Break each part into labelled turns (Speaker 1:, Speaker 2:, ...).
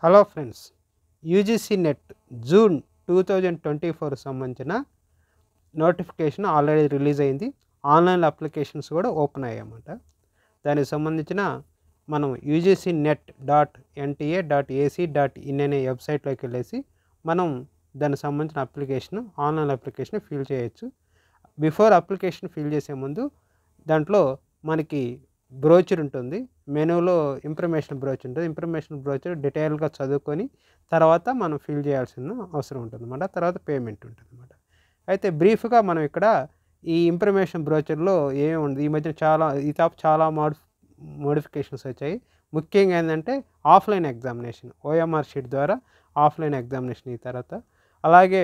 Speaker 1: Hello friends, UGC net June 2024 సంబంధించిన notification already release అయింది. Online applications కూడా open అయ్యాయన్నమాట. దానికి సంబంధించిన మనం ugcnet.nta.ac.in అనే వెబ్సైట్లోకి వెళ్ళేసి మనం దానికి సంబంధించిన ఆన్లైన్ అప్లికేషన్ ఫిల్ చేయొచ్చు. బిఫోర్ అప్లికేషన్ ఫిల్ చేసే ముందు దాంట్లో మనకి బ్రోచర్ ఉంటుంది. మెనూలో ఇన్ఫర్మేషన్ బ్రోచర్ ఉంటుంది. ఇన్ఫర్మేషన్ బ్రోచర్ డీటెయిల్గా చదువుకొని తర్వాత మనం ఫిల్ చేయాల్సిన అవసరం ఉంటుందన్నమాట. తర్వాత పేమెంట్ ఉంటుందన్నమాట. అయితే బ్రీఫ్గా మనం ఇక్కడ ఈ ఇన్ఫర్మేషన్ బ్రోచర్లో ఏమేమి ఉంది, ఈ మధ్య చాలా మోడిఫికేషన్స్ వచ్చాయి. ముఖ్యంగా ఏంటంటే ఆఫ్లైన్ ఎగ్జామినేషన్, ఓఎంఆర్ షీట్ ద్వారా ఆఫ్లైన్ ఎగ్జామినేషన్. ఈ తర్వాత అలాగే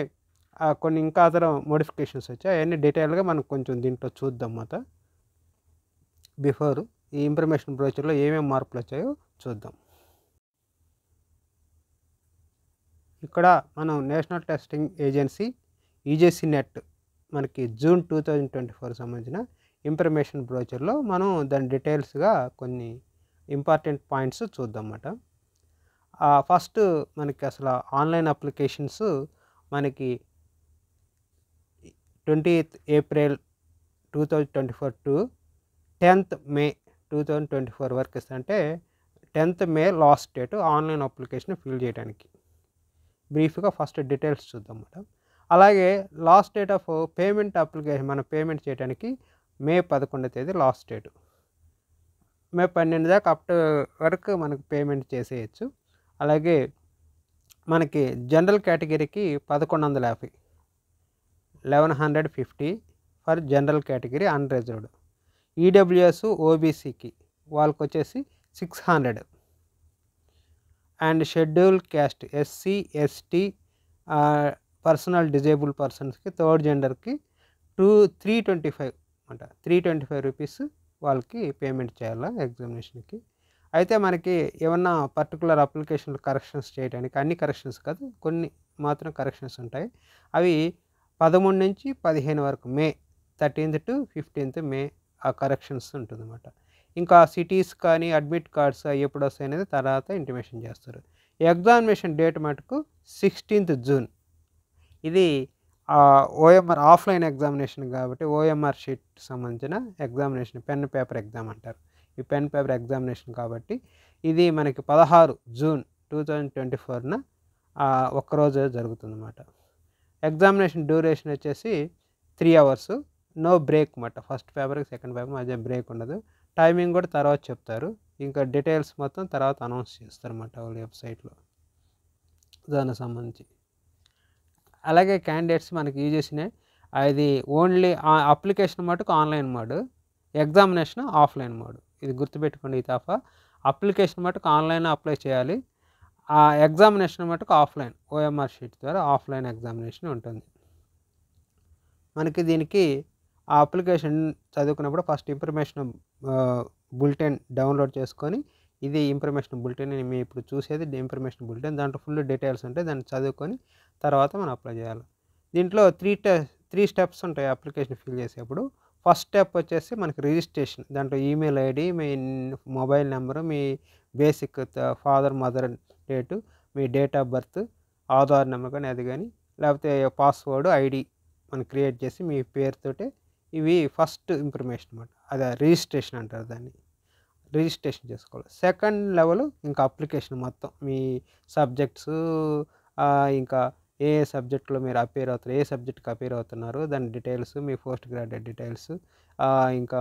Speaker 1: కొన్ని ఇంకా అదర్ మోడిఫికేషన్స్ వచ్చాయి. అవన్నీ డీటెయిల్గా మనం కొంచెం దీంట్లో చూద్దాం అన్నమాట. బిఫోర్ ఈ ఇన్ఫర్మేషన్ బ్రోచర్లో ఏమేమి మార్పులు వచ్చాయో చూద్దాం. ఇక్కడ మనం national testing agency UGC net మనకి జూన్ 2024 సంబంధించిన ఇన్ఫర్మేషన్ బ్రోచర్లో మనం దాని డీటెయిల్స్గా కొన్ని ఇంపార్టెంట్ పాయింట్స్ చూద్దాం అన్నమాట. ఫస్ట్ మనకి అసలు ఆన్లైన్ అప్లికేషన్స్ మనకి 20th April 2024 to 10th May 2024 వరకు ఇస్తుంటే 10th May last date online application fill చేయడానికి. బ్రీఫ్గా ఫస్ట్ డీటెయిల్స్ చూద్దాం మేడం. అలాగే last date of payment application మనం పేమెంట్ చేయడానికి May 11వ తేదీ లాస్ట్ డేట్. May 12 దాకా అప్ వరకు మనకు పేమెంట్ చేసేయచ్చు. అలాగే మనకి జనరల్ కేటగిరీకి 1150 1150 for general category unreserved. EWS ఓబీసీకి వాళ్ళకి వచ్చేసి 600 and scheduled caste SC ST personal disable పర్సన్స్కి థర్డ్ జెండర్కి 325 అంట 325 రూపీస్ వాళ్ళకి పేమెంట్ చేయాలా ఎగ్జామినేషన్కి. అయితే మనకి ఏమన్నా పర్టికులర్ అప్లికేషన్ కరెక్షన్స్ చేయడానికి, అన్ని కరెక్షన్స్ కాదు, కొన్ని మాత్రం కరెక్షన్స్ ఉంటాయి. అవి 13 నుంచి 15 వరకు, May 13th to 15th May ఆ కరెక్షన్స్ ఉంటుందన్నమాట. ఇంకా సిటీస్ కానీ అడ్మిట్ కార్డ్స్ ఎప్పుడు వస్తాయి అనేది తర్వాత ఇంటిమేషన్ చేస్తారు. ఎగ్జామినేషన్ డేట్ మటుకు 16th June. ఇది ఓఎంఆర్ ఆఫ్లైన్ ఎగ్జామినేషన్ కాబట్టి ఓఎంఆర్ షీట్ సంబంధించిన ఎగ్జామినేషన్, పెన్ పేపర్ ఎగ్జామ్ అంటారు. ఈ పెన్ పేపర్ ఎగ్జామినేషన్ కాబట్టి ఇది మనకి 16 June 2024న ఒక్కరోజు జరుగుతుందన్నమాట. ఎగ్జామినేషన్ డ్యూరేషన్ వచ్చేసి 3 hours, నో బ్రేక్ అన్నమాట. ఫస్ట్ పేపర్కి సెకండ్ పేపర్ మధ్య బ్రేక్ ఉండదు. టైమింగ్ కూడా తర్వాత చెప్తారు. ఇంకా డీటెయిల్స్ మొత్తం తర్వాత అనౌన్స్ చేస్తారన్నమాట వాళ్ళ వెబ్సైట్లో దానికి సంబంధించి. అలాగే క్యాండిడేట్స్ మనకి యూజ్ చేసిన అది ఓన్లీ అప్లికేషన్ మటుకు online mode, examination offline mode. ఇది గుర్తుపెట్టుకోండి. ఈ తప్ప అప్లికేషన్ మటుకు ఆన్లైన్ అప్లై చేయాలి, ఆ ఎగ్జామినేషన్ మటుకు ఆఫ్లైన్ ఓఎంఆర్ షీట్ ద్వారా ఆఫ్లైన్ ఎగ్జామినేషన్ ఉంటుంది. మనకి దీనికి ఆ అప్లికేషన్ చదువుకున్నప్పుడు ఫస్ట్ ఇన్ఫర్మేషన్ బులెటిన్ డౌన్లోడ్ చేసుకొని, ఇది ఇన్ఫర్మేషన్ బులెటిన్ మేము ఇప్పుడు చూసేది ఇన్ఫర్మేషన్ బులెటిన్, దాంట్లో ఫుల్ డీటెయిల్స్ ఉంటాయి. దాన్ని చదువుకొని తర్వాత మనం అప్లై చేయాలి. దీంట్లో త్రీ స్టెప్స్ ఉంటాయి అప్లికేషన్ ఫిల్ చేసేప్పుడు. ఫస్ట్ స్టెప్ వచ్చేసి మనకి రిజిస్ట్రేషన్. దాంట్లో ఈమెయిల్ ఐడి, మీ మొబైల్ నెంబరు, మీ basic father mother date, me date of birth, Aadhaar number కానీ అది కానీ, లేకపోతే పాస్వర్డ్ ఐడి మనం క్రియేట్ చేసి మీ పేరుతోటే ఇవి ఫస్ట్ ఇన్ఫర్మేషన్ అన్నమాట. అదే రిజిస్ట్రేషన్ అంటారు దాన్ని. రిజిస్ట్రేషన్ చేసుకోవాలి. సెకండ్ లెవెల్ ఇంకా అప్లికేషన్ మొత్తం మీ సబ్జెక్ట్స్, ఇంకా ఏ సబ్జెక్ట్లో మీరు అపేర్ అవుతారు, ఏ సబ్జెక్ట్కి అపేర్ అవుతున్నారు దాని డీటెయిల్స్, మీ పోస్ట్ గ్రాడ్యుయేట్ డీటెయిల్స్, ఇంకా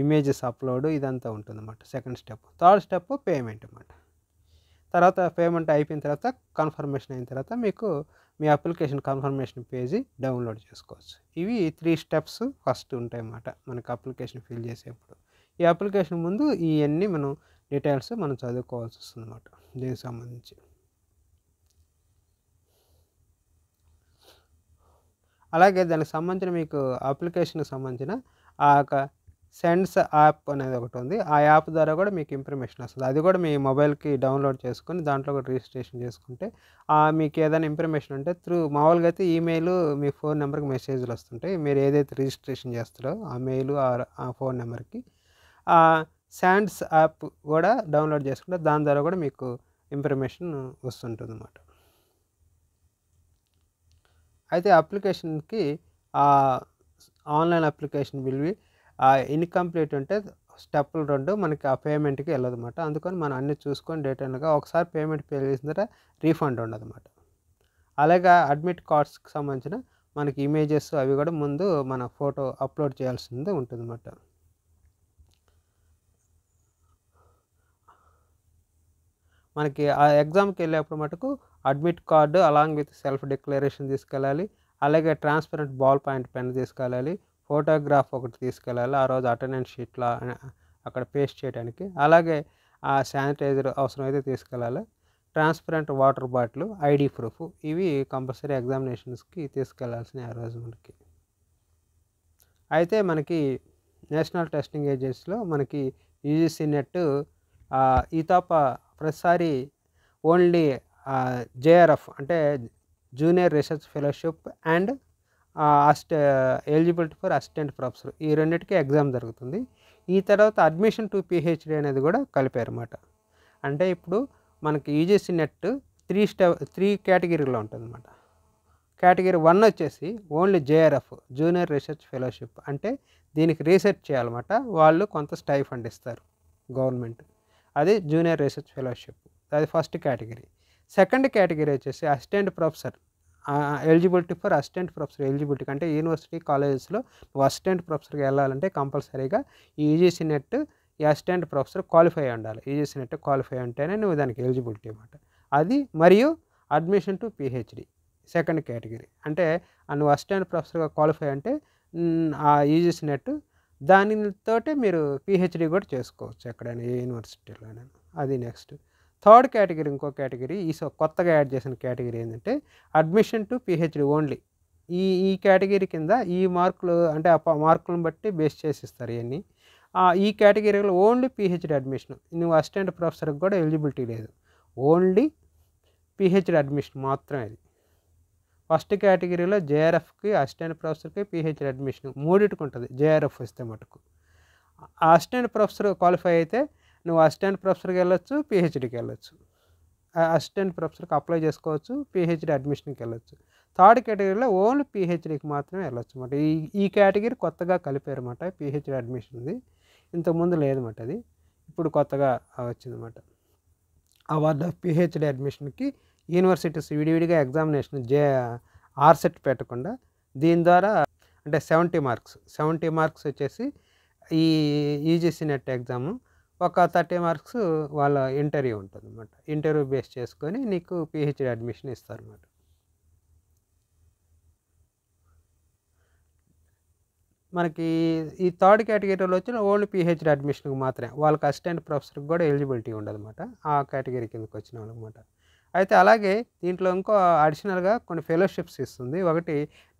Speaker 1: ఇమేజెస్ అప్లోడ్, ఇదంతా ఉంటుందన్నమాట second step. Third step payment అన్నమాట. తర్వాత పేమెంట్ అయిపోయిన తర్వాత కన్ఫర్మేషన్ అయిన తర్వాత మీకు మీ అప్లికేషన్ కన్ఫర్మేషన్ పేజీ డౌన్లోడ్ చేసుకోవచ్చు. ఇవి 3 స్టెప్స్ ఫస్ట్ ఉంటాయి అన్నమాట మనకి అప్లికేషన్ ఫిల్ చేసేప్పుడు. ఈ అప్లికేషన్ ముందు ఇవన్నీ మనం డీటెయిల్స్ మనం చదువుకోవాల్సి వస్తుంది అన్నమాట దీనికి సంబంధించి. అలాగే దానికి సంబంధించిన మీకు అప్లికేషన్కి సంబంధించిన ఆ యొక్క సెండ్స్ యాప్ అనేది ఒకటి ఉంది. ఆ యాప్ ద్వారా కూడా మీకు ఇన్ఫర్మేషన్ వస్తుంది. అది కూడా మీ మొబైల్కి డౌన్లోడ్ చేసుకొని దాంట్లో కూడా రిజిస్ట్రేషన్ చేసుకుంటే మీకు ఏదైనా ఇన్ఫర్మేషన్ ఉంటే మామూలుగా అయితే ఈమెయిల్, మీ ఫోన్ నెంబర్కి మెసేజ్లు వస్తుంటాయి. మీరు ఏదైతే రిజిస్ట్రేషన్ చేస్తారో ఆ మెయిల్, ఆ ఫోన్ నెంబర్కి శాండ్స్ యాప్ కూడా డౌన్లోడ్ చేసుకుంటే దాని ద్వారా కూడా మీకు ఇన్ఫర్మేషన్ వస్తుంటుందన్నమాట. అయితే అప్లికేషన్కి online application will be incomplete ఉంటే స్టెప్పులు 2 మనకి ఆ పేమెంట్కి వెళ్ళదన్నమాట. అందుకని మనం అన్నీ చూసుకొని డీటెయిల్గా ఒకసారి పేమెంట్ పే చేసిన తర్వాత రీఫండ్ ఉండదన్నమాట. అలాగే అడ్మిట్ కార్డ్స్కి సంబంధించిన మనకి ఇమేజెస్ అవి కూడా ముందు మన ఫోటో అప్లోడ్ చేయాల్సింది ఉంటుందన్నమాట. మనకి ఆ ఎగ్జామ్కి వెళ్ళేప్పుడు మటుకు admit card along with self declaration తీసుకెళ్ళాలి. అలాగే ట్రాన్స్పరెంట్ బాల్ పాయింట్ పెన్ తీసుకెళ్ళాలి. ఫోటోగ్రాఫ్ ఒకటి తీసుకెళ్ళాలి ఆ రోజు అటెండెన్స్ షీట్లో అక్కడ పేస్ట్ చేయడానికి. అలాగే ఆ శానిటైజర్ అవసరమైతే తీసుకెళ్ళాలి. Transparent water bottle, ID proof ఇవి కంపల్సరీ ఎగ్జామినేషన్స్కి తీసుకెళ్లాల్సినవి ఆ రోజు మనకి. అయితే మనకి నేషనల్ టెస్టింగ్ ఏజెన్సీలో మనకి యూజీసీ నెట్ ఈ తప్ప ప్రతిసారి ఓన్లీ జేఆర్ఎఫ్ అంటే junior research fellowship and eligibility for assistant professor ఈ రెండింటికి ఎగ్జామ్ జరుగుతుంది. ఈ తర్వాత అడ్మిషన్ టు పిహెచ్డి అనేది కూడా కలిపారన్నమాట. అంటే ఇప్పుడు మనకి యూజీసీ నెట్ 3 కేటగిరీలో ఉంటుందన్నమాట. కేటగిరీ 1 వచ్చేసి only JRF junior research fellowship, అంటే దీనికి రీసెర్చ్ చేయాలన్నమాట. వాళ్ళు కొంత స్టైఫండ్ ఇస్తారు గవర్నమెంట్, అది జూనియర్ రీసెర్చ్ ఫెలోషిప్, అది ఫస్ట్ కేటగిరీ. సెకండ్ కేటగిరీ వచ్చేసి assistant professor eligibility for assistant professor eligibility, అంటే యూనివర్సిటీ కాలేజెస్లో నువ్వు అసిస్టెంట్ ప్రొఫెసర్గా వెళ్ళాలంటే కంపల్సరీగా ఈ యూజీసీ నెట్ ఈ అసిస్టెంట్ ప్రొఫెసర్ క్వాలిఫై ఉండాలి. యూజీసీ నెట్ క్వాలిఫై ఉంటేనే నువ్వు దానికి ఎలిజిబిలిటీ అన్నమాట. అది మరియు admission to PhD second category, అంటే నువ్వు అసిస్టెంట్ ప్రొఫెసర్గా క్వాలిఫై అంటే ఆ యూజీసీ నెట్ దానితోటే మీరు పిహెచ్డి కూడా చేసుకోవచ్చు ఎక్కడైనా ఏ యూనివర్సిటీలోనైనా. అది నెక్స్ట్. థర్డ్ కేటగిరీ ఇంకో కేటగిరీ కొత్తగా యాడ్ చేసిన కేటగిరీ ఏంటంటే అడ్మిషన్ టు పిహెచ్డి ఓన్లీ. ఈ కేటగిరీ కింద ఈ మార్కులు అంటే ఆ మార్కులను బట్టి బేస్ చేసి ఇస్తారు ఇవన్నీ. ఈ కేటగిరీలో ఓన్లీ పిహెచ్డి అడ్మిషన్, నువ్వు అసిస్టెంట్ ప్రొఫెసర్కి కూడా ఎలిజిబిలిటీ లేదు, ఓన్లీ పిహెచ్డి అడ్మిషన్ మాత్రమే. అది ఫస్ట్ కేటగిరీలో జేఆర్ఎఫ్కి అసిస్టెంట్ ప్రొఫెసర్కి పిహెచ్డి అడ్మిషన్ మూడింటికి ఉంటుంది. జేఆర్ఎఫ్ వస్తే మటుకు అసిస్టెంట్ ప్రొఫెసర్ క్వాలిఫై అయితే నువ్వు అసిస్టెంట్ ప్రొఫెసర్కి వెళ్ళొచ్చు, పిహెచ్డికి వెళ్ళొచ్చు. అసిస్టెంట్ ప్రొఫెసర్కి అప్లై చేసుకోవచ్చు, పిహెచ్డి అడ్మిషన్కి వెళ్ళొచ్చు. థర్డ్ కేటగిరీలో ఓన్లీ పిహెచ్డికి మాత్రమే వెళ్ళొచ్చు అన్నమాట. ఈ కేటగిరీ కొత్తగా కలిపారు అన్నమాట పిహెచ్డి అడ్మిషన్ది, ఇంతకుముందు లేదన్నమాట. అది ఇప్పుడు కొత్తగా వచ్చిందన్నమాట. అవార్డ్ ఆఫ్ పిహెచ్డి అడ్మిషన్కి యూనివర్సిటీస్ విడివిడిగా ఎగ్జామినేషన్ ఆర్సెట్ పెట్టకుండా దీని ద్వారా అంటే 70 మార్క్స్ వచ్చేసి ఈ యూజీసీ నెట్ ఎగ్జాము, ఒక 30 మార్క్స్ వాళ్ళ ఇంటర్వ్యూ ఉంటుంది అన్నమాట. ఇంటర్వ్యూ బేస్ చేసుకొని నీకు పిహెచ్డి అడ్మిషన్ ఇస్తారన్నమాట. మనకి ఈ థర్డ్ కేటగిరీలో వచ్చిన ఓన్లీ పిహెచ్డి అడ్మిషన్కి మాత్రమే, వాళ్ళకి అసిస్టెంట్ ప్రొఫెసర్కి కూడా ఎలిజిబిలిటీ ఉండదన్నమాట ఆ కేటగిరీ కిందకి వచ్చిన వాళ్ళనమాట. అయితే అలాగే దీంట్లో ఇంకో అడిషనల్గా కొన్ని ఫెలోషిప్స్ ఇస్తుంది. ఒకటి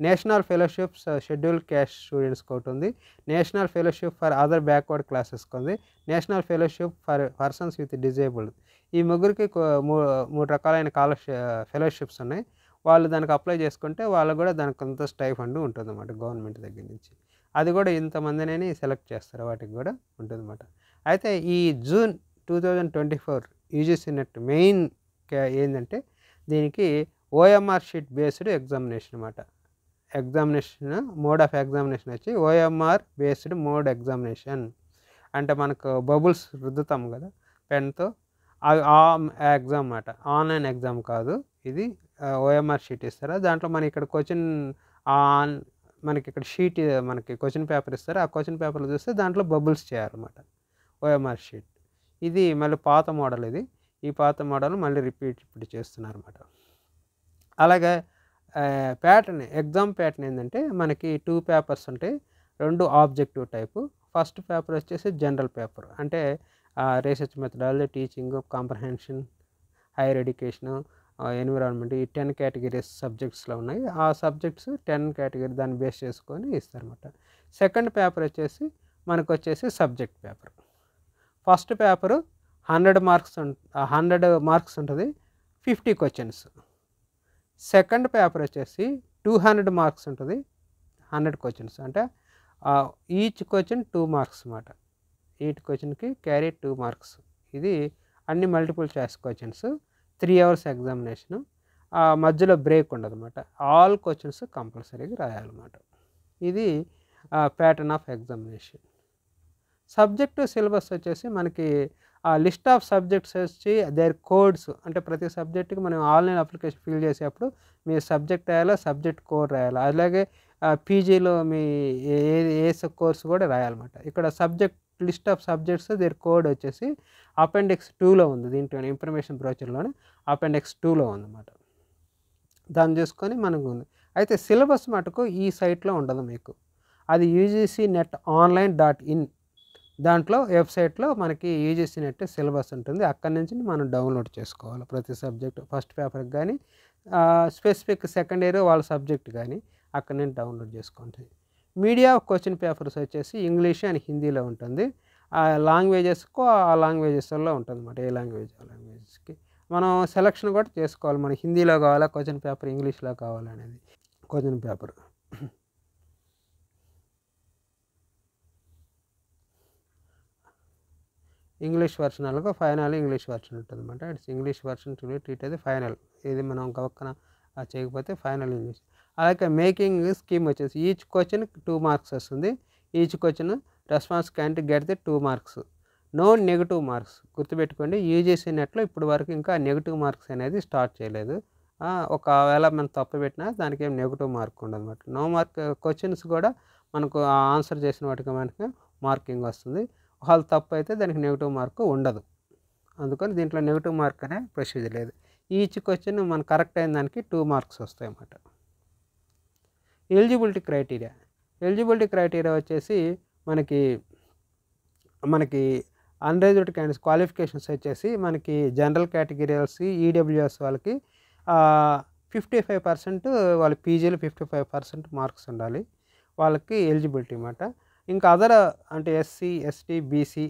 Speaker 1: నేషనల్ ఫెలోషిప్స్ షెడ్యూల్ క్యాస్ట్ స్టూడెంట్స్కి ఒకటి ఉంది, national fellowship for other backward క్లాసెస్కి ఉంది, national fellowship for persons with disabled. ఈ ముగ్గురికి 3 రకాలైన ఫెలోషిప్స్ ఉన్నాయి. వాళ్ళు దానికి అప్లై చేసుకుంటే వాళ్ళకు కూడా దానికి కొంత స్టైఫండ్ ఉంటుందన్నమాట గవర్నమెంట్ దగ్గర నుంచి. అది కూడా ఇంతమందిని సెలెక్ట్ చేస్తారు, వాటికి కూడా ఉంటుందన్నమాట. అయితే ఈ జూన్ 2024 యూజీసీ నెట్ మెయిన్ ఏంటంటే దీనికి ఓఎంఆర్ షీట్ బేస్డ్ ఎగ్జామినేషన్ అన్నమాట. ఎగ్జామినేషన్ మోడ్ ఆఫ్ ఎగ్జామినేషన్ వచ్చి ఓఎంఆర్ బేస్డ్ మోడ్ ఎగ్జామినేషన్, అంటే మనకు బబుల్స్ రుద్దుతాం కదా పెన్తో, అవి ఆ ఎగ్జామ్ అన్నమాట. ఆన్లైన్ ఎగ్జామ్ కాదు ఇది. ఓఎంఆర్ షీట్ ఇస్తారా, దాంట్లో మనకి ఇక్కడ మనకి ఇక్కడ షీట్ మనకి క్వశ్చన్ పేపర్ ఇస్తారు, ఆ క్వశ్చన్ పేపర్లో చూస్తే దాంట్లో బబుల్స్ చేయాలన్నమాట ఓఎంఆర్ షీట్. ఇది మళ్ళీ పాత మోడల్, ఇది ఈ పాత మోడల్ మళ్ళీ రిపీట్ చేస్తున్నారు అన్నమాట. అలాగే ఎగ్జామ్ ప్యాటర్న్ ఏంటంటే మనకి 2 పేపర్స్ ఉంటాయి, 2 ఆబ్జెక్టివ్ టైపు. ఫస్ట్ పేపర్ వచ్చేసి జనరల్ పేపర్, అంటే research methodology, teaching comprehension, hire education, environment, ఈ 10 కేటగిరీస్ సబ్జెక్ట్స్లో ఉన్నాయి. ఆ సబ్జెక్ట్స్ 10 కేటగిరీ దాన్ని బేస్ చేసుకొని ఇస్తారన్నమాట. సెకండ్ పేపర్ వచ్చేసి మనకు వచ్చేసి subject paper. First paper 100 marks ఉంటుంది, 50 క్వశ్చన్స్. సెకండ్ పేపర్ వచ్చేసి 200 మార్క్స్ ఉంటుంది, 100 క్వశ్చన్స్, అంటే ఈచ్ క్వశ్చన్ 2 మార్క్స్ అన్నమాట. ఈచ్ క్వశ్చన్కి క్యారీ 2 మార్క్స్. ఇది అన్ని multiple choice questions, 3 hours examination, మధ్యలో బ్రేక్ ఉండదన్నమాట. ఆల్ క్వశ్చన్స్ కంపల్సరీగా రాయాలన్నమాట. ఇది pattern of examination. Subject syllabus వచ్చేసి మనకి లిస్ట్ ఆఫ్ సబ్జెక్ట్స్ వచ్చి దేర్ కోడ్స్, అంటే ప్రతి సబ్జెక్టుకి మనం ఆన్లైన్ అప్లికేషన్ ఫిల్ చేసేటప్పుడు మీ సబ్జెక్ట్ రాయాలా, సబ్జెక్ట్ కోడ్ రాయాలి. అలాగే పీజీలో మీ ఏ కోర్సు కూడా రాయాలన్నమాట. ఇక్కడ subject list of subjects there code వచ్చేసి అపెండిక్స్ 2లో ఉంది. దీంట్లో ఇన్ఫర్మేషన్ బ్రోచర్లోనే అపెండిక్స్ 2లో ఉందన్నమాట. దాన్ని చూసుకొని మనకు ఉంది. అయితే సిలబస్ మటుకు ఈ సైట్లో ఉండదు మీకు. అది యూజీసీ నెట్ ఆన్లైన్ .in దాంట్లో వెబ్సైట్లో మనకి యూజీసీ నెట్ సిలబస్ ఉంటుంది. అక్కడి నుంచి మనం డౌన్లోడ్ చేసుకోవాలి. ప్రతి సబ్జెక్టు ఫస్ట్ పేపర్కి కానీ స్పెసిఫిక్ సెకండ్ ఇయర్ వాళ్ళ సబ్జెక్ట్ కానీ అక్కడి నుంచి డౌన్లోడ్ చేసుకోండి. మీడియా క్వశ్చన్ పేపర్స్ వచ్చేసి ఇంగ్లీష్ అండ్ హిందీలో ఉంటుంది. ఆ లాంగ్వేజెస్కు ఆ లాంగ్వేజెస్లో ఉంటుంది అన్నమాట. ఏ లాంగ్వేజ్ ఆ లాంగ్వేజెస్కి మనం సెలక్షన్ కూడా చేసుకోవాలి. మనకి హిందీలో కావాలా క్వశ్చన్ పేపర్, ఇంగ్లీష్లో కావాలనేది క్వశ్చన్ పేపర్. ఇంగ్లీష్ వర్షన్ అలాగే ఫైనల్ ఇంగ్లీష్ వర్షన్ ఉంటుంది అనమాట. It's English version to be treat అయితే ఫైనల్. ఇది మనం గవక్కన చేయకపోతే ఫైనల్ ఇంగ్లీష్. అలాగే మేకింగ్ స్కీమ్ వచ్చేసి ఈచ్ క్వశ్చన్ 2 మార్క్స్ వస్తుంది. Each question response can't get the 2 marks. No negative marks. గుర్తుపెట్టుకోండి, యూజీసీ నెట్లో ఇప్పుడు వరకు ఇంకా నెగిటివ్ మార్క్స్ అనేది స్టార్ట్ చేయలేదు. ఒకవేళ మనం తప్పు పెట్టినా దానికి ఏం నెగిటివ్ మార్క్ ఉండదు అనమాట. నో మార్క్ క్వశ్చన్స్ కూడా మనకు ఆన్సర్ చేసిన వాటికి మనకి మార్కింగ్ వస్తుంది. వాళ్ళు తప్పు అయితే దానికి నెగిటివ్ మార్క్ ఉండదు. అందుకని దీంట్లో నెగిటివ్ మార్క్ అనే ప్రొసీజర్ లేదు. ఈచ్ క్వశ్చన్ మన కరెక్ట్ అయిన దానికి 2 మార్క్స్ వస్తాయి అన్నమాట. Eligibility criteria. ఎలిజిబిలిటీ క్రైటీరియా వచ్చేసి మనకి అన్రిజర్వ్డ్ క్యాండిడేట్స్ క్వాలిఫికేషన్స్ వచ్చేసి మనకి జనరల్ కేటగిరీస్ ఈడబ్ల్యూఎస్ వాళ్ళకి 55% వాళ్ళ పీజీలో 55% మార్క్స్ ఉండాలి. వాళ్ళకి ఎలిజిబిలిటీ అన్నమాట. ఇంకా అదర్ అంటే SC, ST, BC,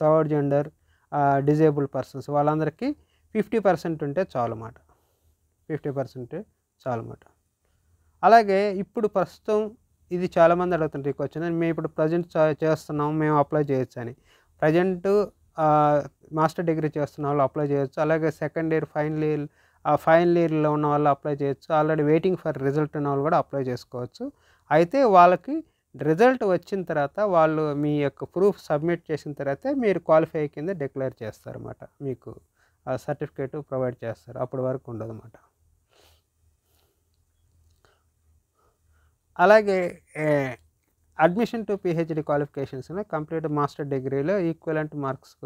Speaker 1: third gender, disable persons వాళ్ళందరికీ 50% ఉంటే చాలు అన్నమాట. 50% చాలు అన్నమాట. అలాగే ఇప్పుడు ప్రస్తుతం ఇది చాలామంది అడుగుతుంటారు ఈ క్వశ్చన్, మేము ఇప్పుడు ప్రజెంట్ చేస్తున్నాం, మేము అప్లై చేయొచ్చు అని. ప్రజెంట్ మాస్టర్ డిగ్రీ చేస్తున్న వాళ్ళు అప్లై చేయొచ్చు. అలాగే సెకండ్ ఇయర్ ఫైనల్ ఇయర్లో ఉన్న వాళ్ళు అప్లై చేయొచ్చు. ఆల్రెడీ వెయిటింగ్ ఫర్ రిజల్ట్ ఉన్న వాళ్ళు కూడా అప్లై చేసుకోవచ్చు. అయితే వాళ్ళకి రిజల్ట్ వచ్చిన తర్వాత వాళ్ళు మీ యొక్క ప్రూఫ్ సబ్మిట్ చేసిన తర్వాత మీరు క్వాలిఫై కింద డిక్లేర్ చేస్తారన్నమాట. మీకు సర్టిఫికేట్ ప్రొవైడ్ చేస్తారు. అప్పటి వరకు ఉండదు అన్నమాట. అలాగే admission to PhD qualifications complete master డిగ్రీలో ఈక్వలెంట్ మార్క్స్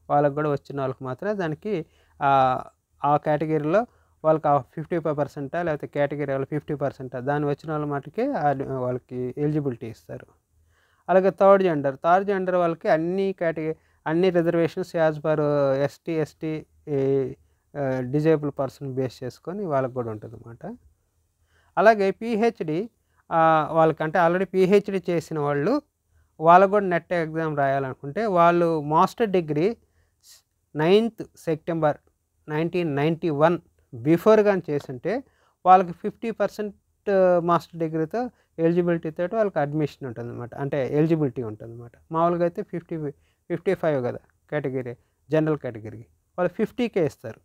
Speaker 1: వాళ్ళకి కూడా వచ్చిన వాళ్ళకి మాత్రమే దానికి ఆ కేటగిరీలో వాళ్ళకి 55% లేకపోతే కేటగిరీ వాళ్ళు 50% దాన్ని వచ్చిన వాళ్ళ మటుకే వాళ్ళకి ఎలిజిబిలిటీ ఇస్తారు. అలాగే థర్డ్ జెండర్ వాళ్ళకి అన్ని reservations as per ST disable person base చేసుకొని వాళ్ళకి కూడా ఉంటుంది అన్నమాట. అలాగే పిహెచ్డి వాళ్ళకంటే ఆల్రెడీ పిహెచ్డి చేసిన వాళ్ళకు కూడా నెట్ ఎగ్జామ్ రాయాలనుకుంటే వాళ్ళు master degree 9th September 1991 before కానీ చేస్తుంటే వాళ్ళకి 50% మాస్టర్ డిగ్రీతో ఎలిజిబిలిటీతో వాళ్ళకి అడ్మిషన్ ఉంటుంది అనమాట. అంటే ఎలిజిబిలిటీ ఉంటుంది అనమాట. మామూలుగా అయితే 55 కదా కేటగిరీ, జనరల్ కేటగిరీకి వాళ్ళు 50K ఇస్తారు.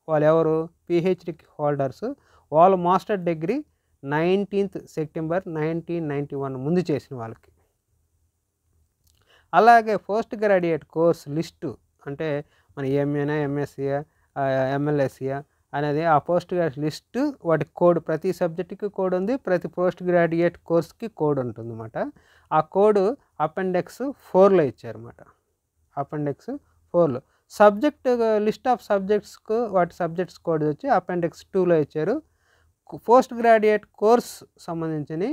Speaker 1: వాళ్ళు ఎవరు పిహెచ్డి హోల్డర్స్. వాళ్ళు మాస్టర్ డిగ్రీ 19th September 1991 ముందు చేసిన వాళ్ళకి. అలాగే పోస్ట్ గ్రాడ్యుయేట్ కోర్స్ లిస్టు అంటే మన ఎంఏనా, ఎంఎస్సీయా, ఎంఎల్ఎస్సీయా అనేది ఆ పోస్ట్ గ్రాడ్యుయేట్ లిస్టు వాటి కోడ్ ప్రతి సబ్జెక్టుకి కోడ్ ఉంది. ప్రతి పోస్ట్ గ్రాడ్యుయేట్ కోర్స్కి కోడ్ ఉంటుంది అన్నమాట. ఆ కోడ్ అపెండిక్స్ 4లో ఇచ్చారన్నమాట. అపెండిక్స్ 4లో సబ్జెక్ట్ లిస్ట్ ఆఫ్ సబ్జెక్ట్స్కు వాటి సబ్జెక్ట్స్ కోడ్ వచ్చి అపెండిక్స్ 2లో ఇచ్చారు. పోస్ట్ గ్రాడ్యుయేట్ కోర్స్ సంబంధించిన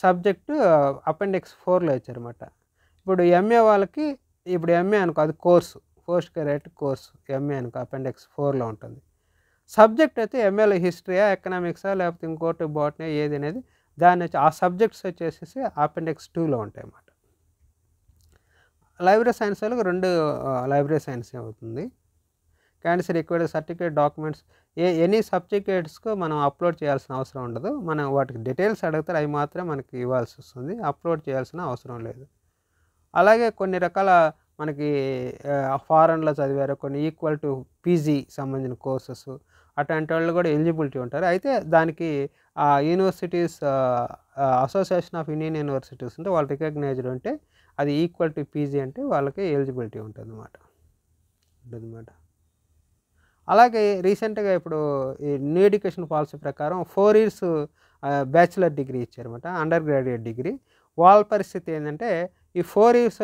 Speaker 1: సబ్జెక్టు అపెండిక్స్ 4లో ఇచ్చారన్నమాట. ఇప్పుడు ఎంఏ వాళ్ళకి ఇప్పుడు ఎంఏ అనుకో అది course, postgraduate course MA అనుకో అపెండిక్స్ 4లో ఉంటుంది. సబ్జెక్ట్ అయితే ఎంఏలో హిస్టరీయా, ఎకనామిక్సా లేకపోతే ఇంకోటి బాటనీ ఏది అనేది దాన్ని వచ్చి ఆ సబ్జెక్ట్స్ వచ్చేసి అపెండిక్స్ 2లో ఉంటాయి అన్నమాట. లైబ్రరీ సైన్స్ వాళ్ళకి 2 లైబ్రరీ సైన్స్ అవుతుంది. Candidates required certificate documents any సర్టిఫికేట్స్కు మనం అప్లోడ్ చేయాల్సిన అవసరం ఉండదు. మనం వాటికి డీటెయిల్స్ అడుగుతారు, అవి మాత్రమే మనకి ఇవ్వాల్సి వస్తుంది. అప్లోడ్ చేయాల్సిన అవసరం లేదు. అలాగే కొన్ని రకాల మనకి ఫారెన్లో చదివారు, కొన్ని ఈక్వల్ టు పీజీ సంబంధించిన కోర్సెస్, అట్లాంటి వాళ్ళు కూడా ఎలిజిబిలిటీ ఉంటారు. అయితే దానికి universities association of Indian universities ఉంటే వాళ్ళు రికగ్నైజ్డ్ ఉంటే అది ఈక్వల్ టు పీజీ అంటే వాళ్ళకి ఎలిజిబిలిటీ ఉంటుందన్నమాట. అలాగే రీసెంట్గా ఇప్పుడు ఈ న్యూ ఎడ్యుకేషన్ పాలసీ ప్రకారం 4 ఇయర్స్ బ్యాచిలర్ డిగ్రీ ఇచ్చారన్నమాట, అండర్ గ్రాడ్యుయేట్ డిగ్రీ. వాళ్ళ పరిస్థితి ఏంటంటే ఈ 4 ఇయర్స్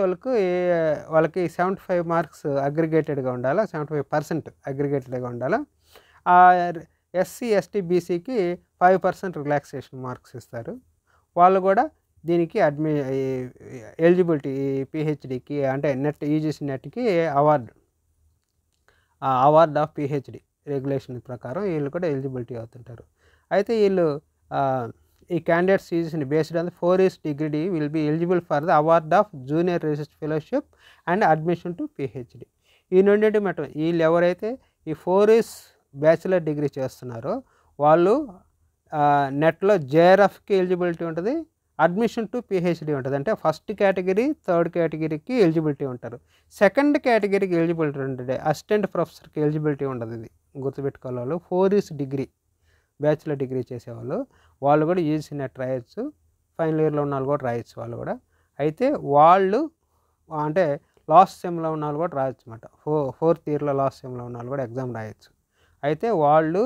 Speaker 1: వాళ్ళకి 75 మార్క్స్ అగ్రిగేటెడ్గా ఉండాలి, 75% అగ్రిగేటెడ్గా ఉండాలి. ఎస్సీ ఎస్టీ బీసీకి 5% రిలాక్సేషన్ మార్క్స్ ఇస్తారు. వాళ్ళు కూడా దీనికి ఎలిజిబిలిటీ పిహెచ్డికి అంటే నెట్ యూజీసీ నెట్కి అవార్డ్ ఆఫ్ పిహెచ్డి రెగ్యులేషన్ ప్రకారం వీళ్ళు కూడా ఎలిజిబిలిటీ అవుతుంటారు. అయితే వీళ్ళు ఈ క్యాండిడేట్స్ యూజీసీని based on 4 years degree will be eligible for the award of junior research fellowship and admission to PhD. ఈ నుండి మటం వీళ్ళు ఎవరైతే ఈ 4 ఇయర్స్ బ్యాచిలర్ డిగ్రీ చేస్తున్నారో వాళ్ళు నెట్లో జేఆర్ఎఫ్కి ఎలిజిబిలిటీ ఉంటుంది, అడ్మిషన్ టు పిహెచ్డి ఉంటుంది. అంటే ఫస్ట్ కేటగిరీ, థర్డ్ కేటగిరీకి ఎలిజిబిలిటీ ఉంటారు. సెకండ్ కేటగిరీకి ఎలిజిబిలిటీ ఉంటుంది, అసిస్టెంట్ ప్రొఫెసర్కి ఎలిజిబిలిటీ ఉండదు. ఇది గుర్తుపెట్టుకోవాలి. వాళ్ళు 4 ఇయర్స్ డిగ్రీ బ్యాచిలర్ డిగ్రీ చేసేవాళ్ళు వాళ్ళు కూడా యూజీసీ నెట్ రాయొచ్చు, ఫైనల్ ఇయర్లో ఉన్న వాళ్ళు కూడా రాయొచ్చు వాళ్ళు కూడా. అయితే వాళ్ళు అంటే లాస్ట్ సెమ్లో ఉన్న వాళ్ళు కూడా రాయొచ్చు అన్నమాట. ఫోర్త్ ఇయర్లో లాస్ట్ సెమ్లో ఉన్న వాళ్ళు కూడా ఎగ్జామ్ రాయొచ్చు. అయితే వాళ్ళు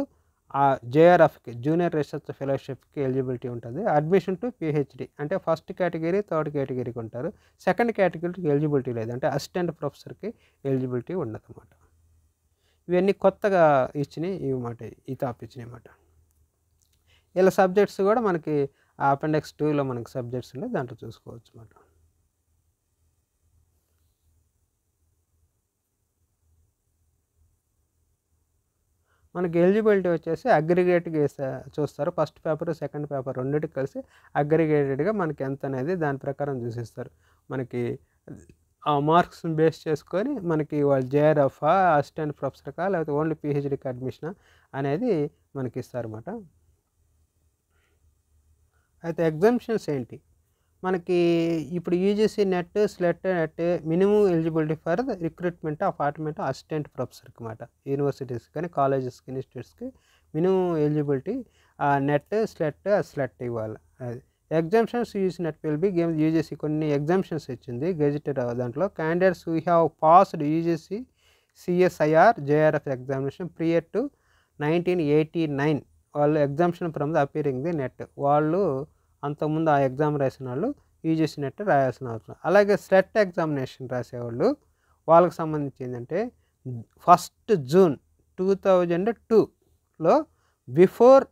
Speaker 1: జేఆర్ఎఫ్కి జూనియర్ రీసెర్చ్ ఫెలోషిప్కి ఎలిజిబిలిటీ ఉంటుంది. అడ్మిషన్ టు పిహెచ్డి అంటే ఫస్ట్ కేటగిరీ, థర్డ్ కేటగిరీకి ఉంటారు. సెకండ్ కేటగిరీకి ఎలిజిబిలిటీ లేదు, అంటే అసిస్టెంట్ ప్రొఫెసర్కి ఎలిజిబిలిటీ ఉండదు అన్నమాట. ఇవన్నీ కొత్తగా ఇచ్చినాయి ఇవన్నమాట, ఈ టాప్ ఇచ్చినాయి అన్నమాట. ఇలా సబ్జెక్ట్స్ కూడా మనకి అపెండిక్స్ 2లో మనకి సబ్జెక్ట్స్ ఉన్నాయి, దాంట్లో చూసుకోవచ్చు అన్నమాట. మనకి ఎలిజిబిలిటీ వచ్చేసి అగ్రిగేట్గా చూస్తారు. ఫస్ట్ పేపర్, సెకండ్ పేపర్ రెండింటికి కలిసి అగ్రిగేటెడ్గా మనకి ఎంత అనేది దాని ప్రకారం చూసిస్తారు. మనకి ఆ మార్క్స్ని బేస్ చేసుకొని మనకి వాళ్ళు జేఆర్ఎఫ్, అసిస్టెంట్ ప్రొఫెసర్కా లేకపోతే ఓన్లీ పిహెచ్డికి అడ్మిషన్ అనేది మనకి ఇస్తారన్నమాట. అయితే ఎగ్జామ్షన్స్ ఏంటి మనకి ఇప్పుడు UGC NET, SLET NET minimum eligibility for the recruitment appointment assistant ప్రొఫెసర్కి అన్నమాట. యూనివర్సిటీస్ కానీ కాలేజెస్కి ఇన్స్టిట్యూట్స్కి మినిమం ఎలిజిబిలిటీ నెట్, స్లెట్ ఇవ్వాలి. అది exemptions UGC NET will be game. UGC కొన్ని ఎగ్జామ్షన్స్ ఇచ్చింది గెజిటెడ్ దాంట్లో. Candidates who have passed UGC CSIR JRF examination prior to 1989 వాళ్ళు exemption from the appearing the NET. వాళ్ళు అంతకుముందు ఆ ఎగ్జామ్ రాసిన వాళ్ళు యూజీసీ నెట్ రాయాల్సిన అవసరం. అలాగే స్లెట్ ఎగ్జామినేషన్ రాసేవాళ్ళు వాళ్ళకి సంబంధించి ఏంటంటే 1 జూన్ 2002లో బిఫోర్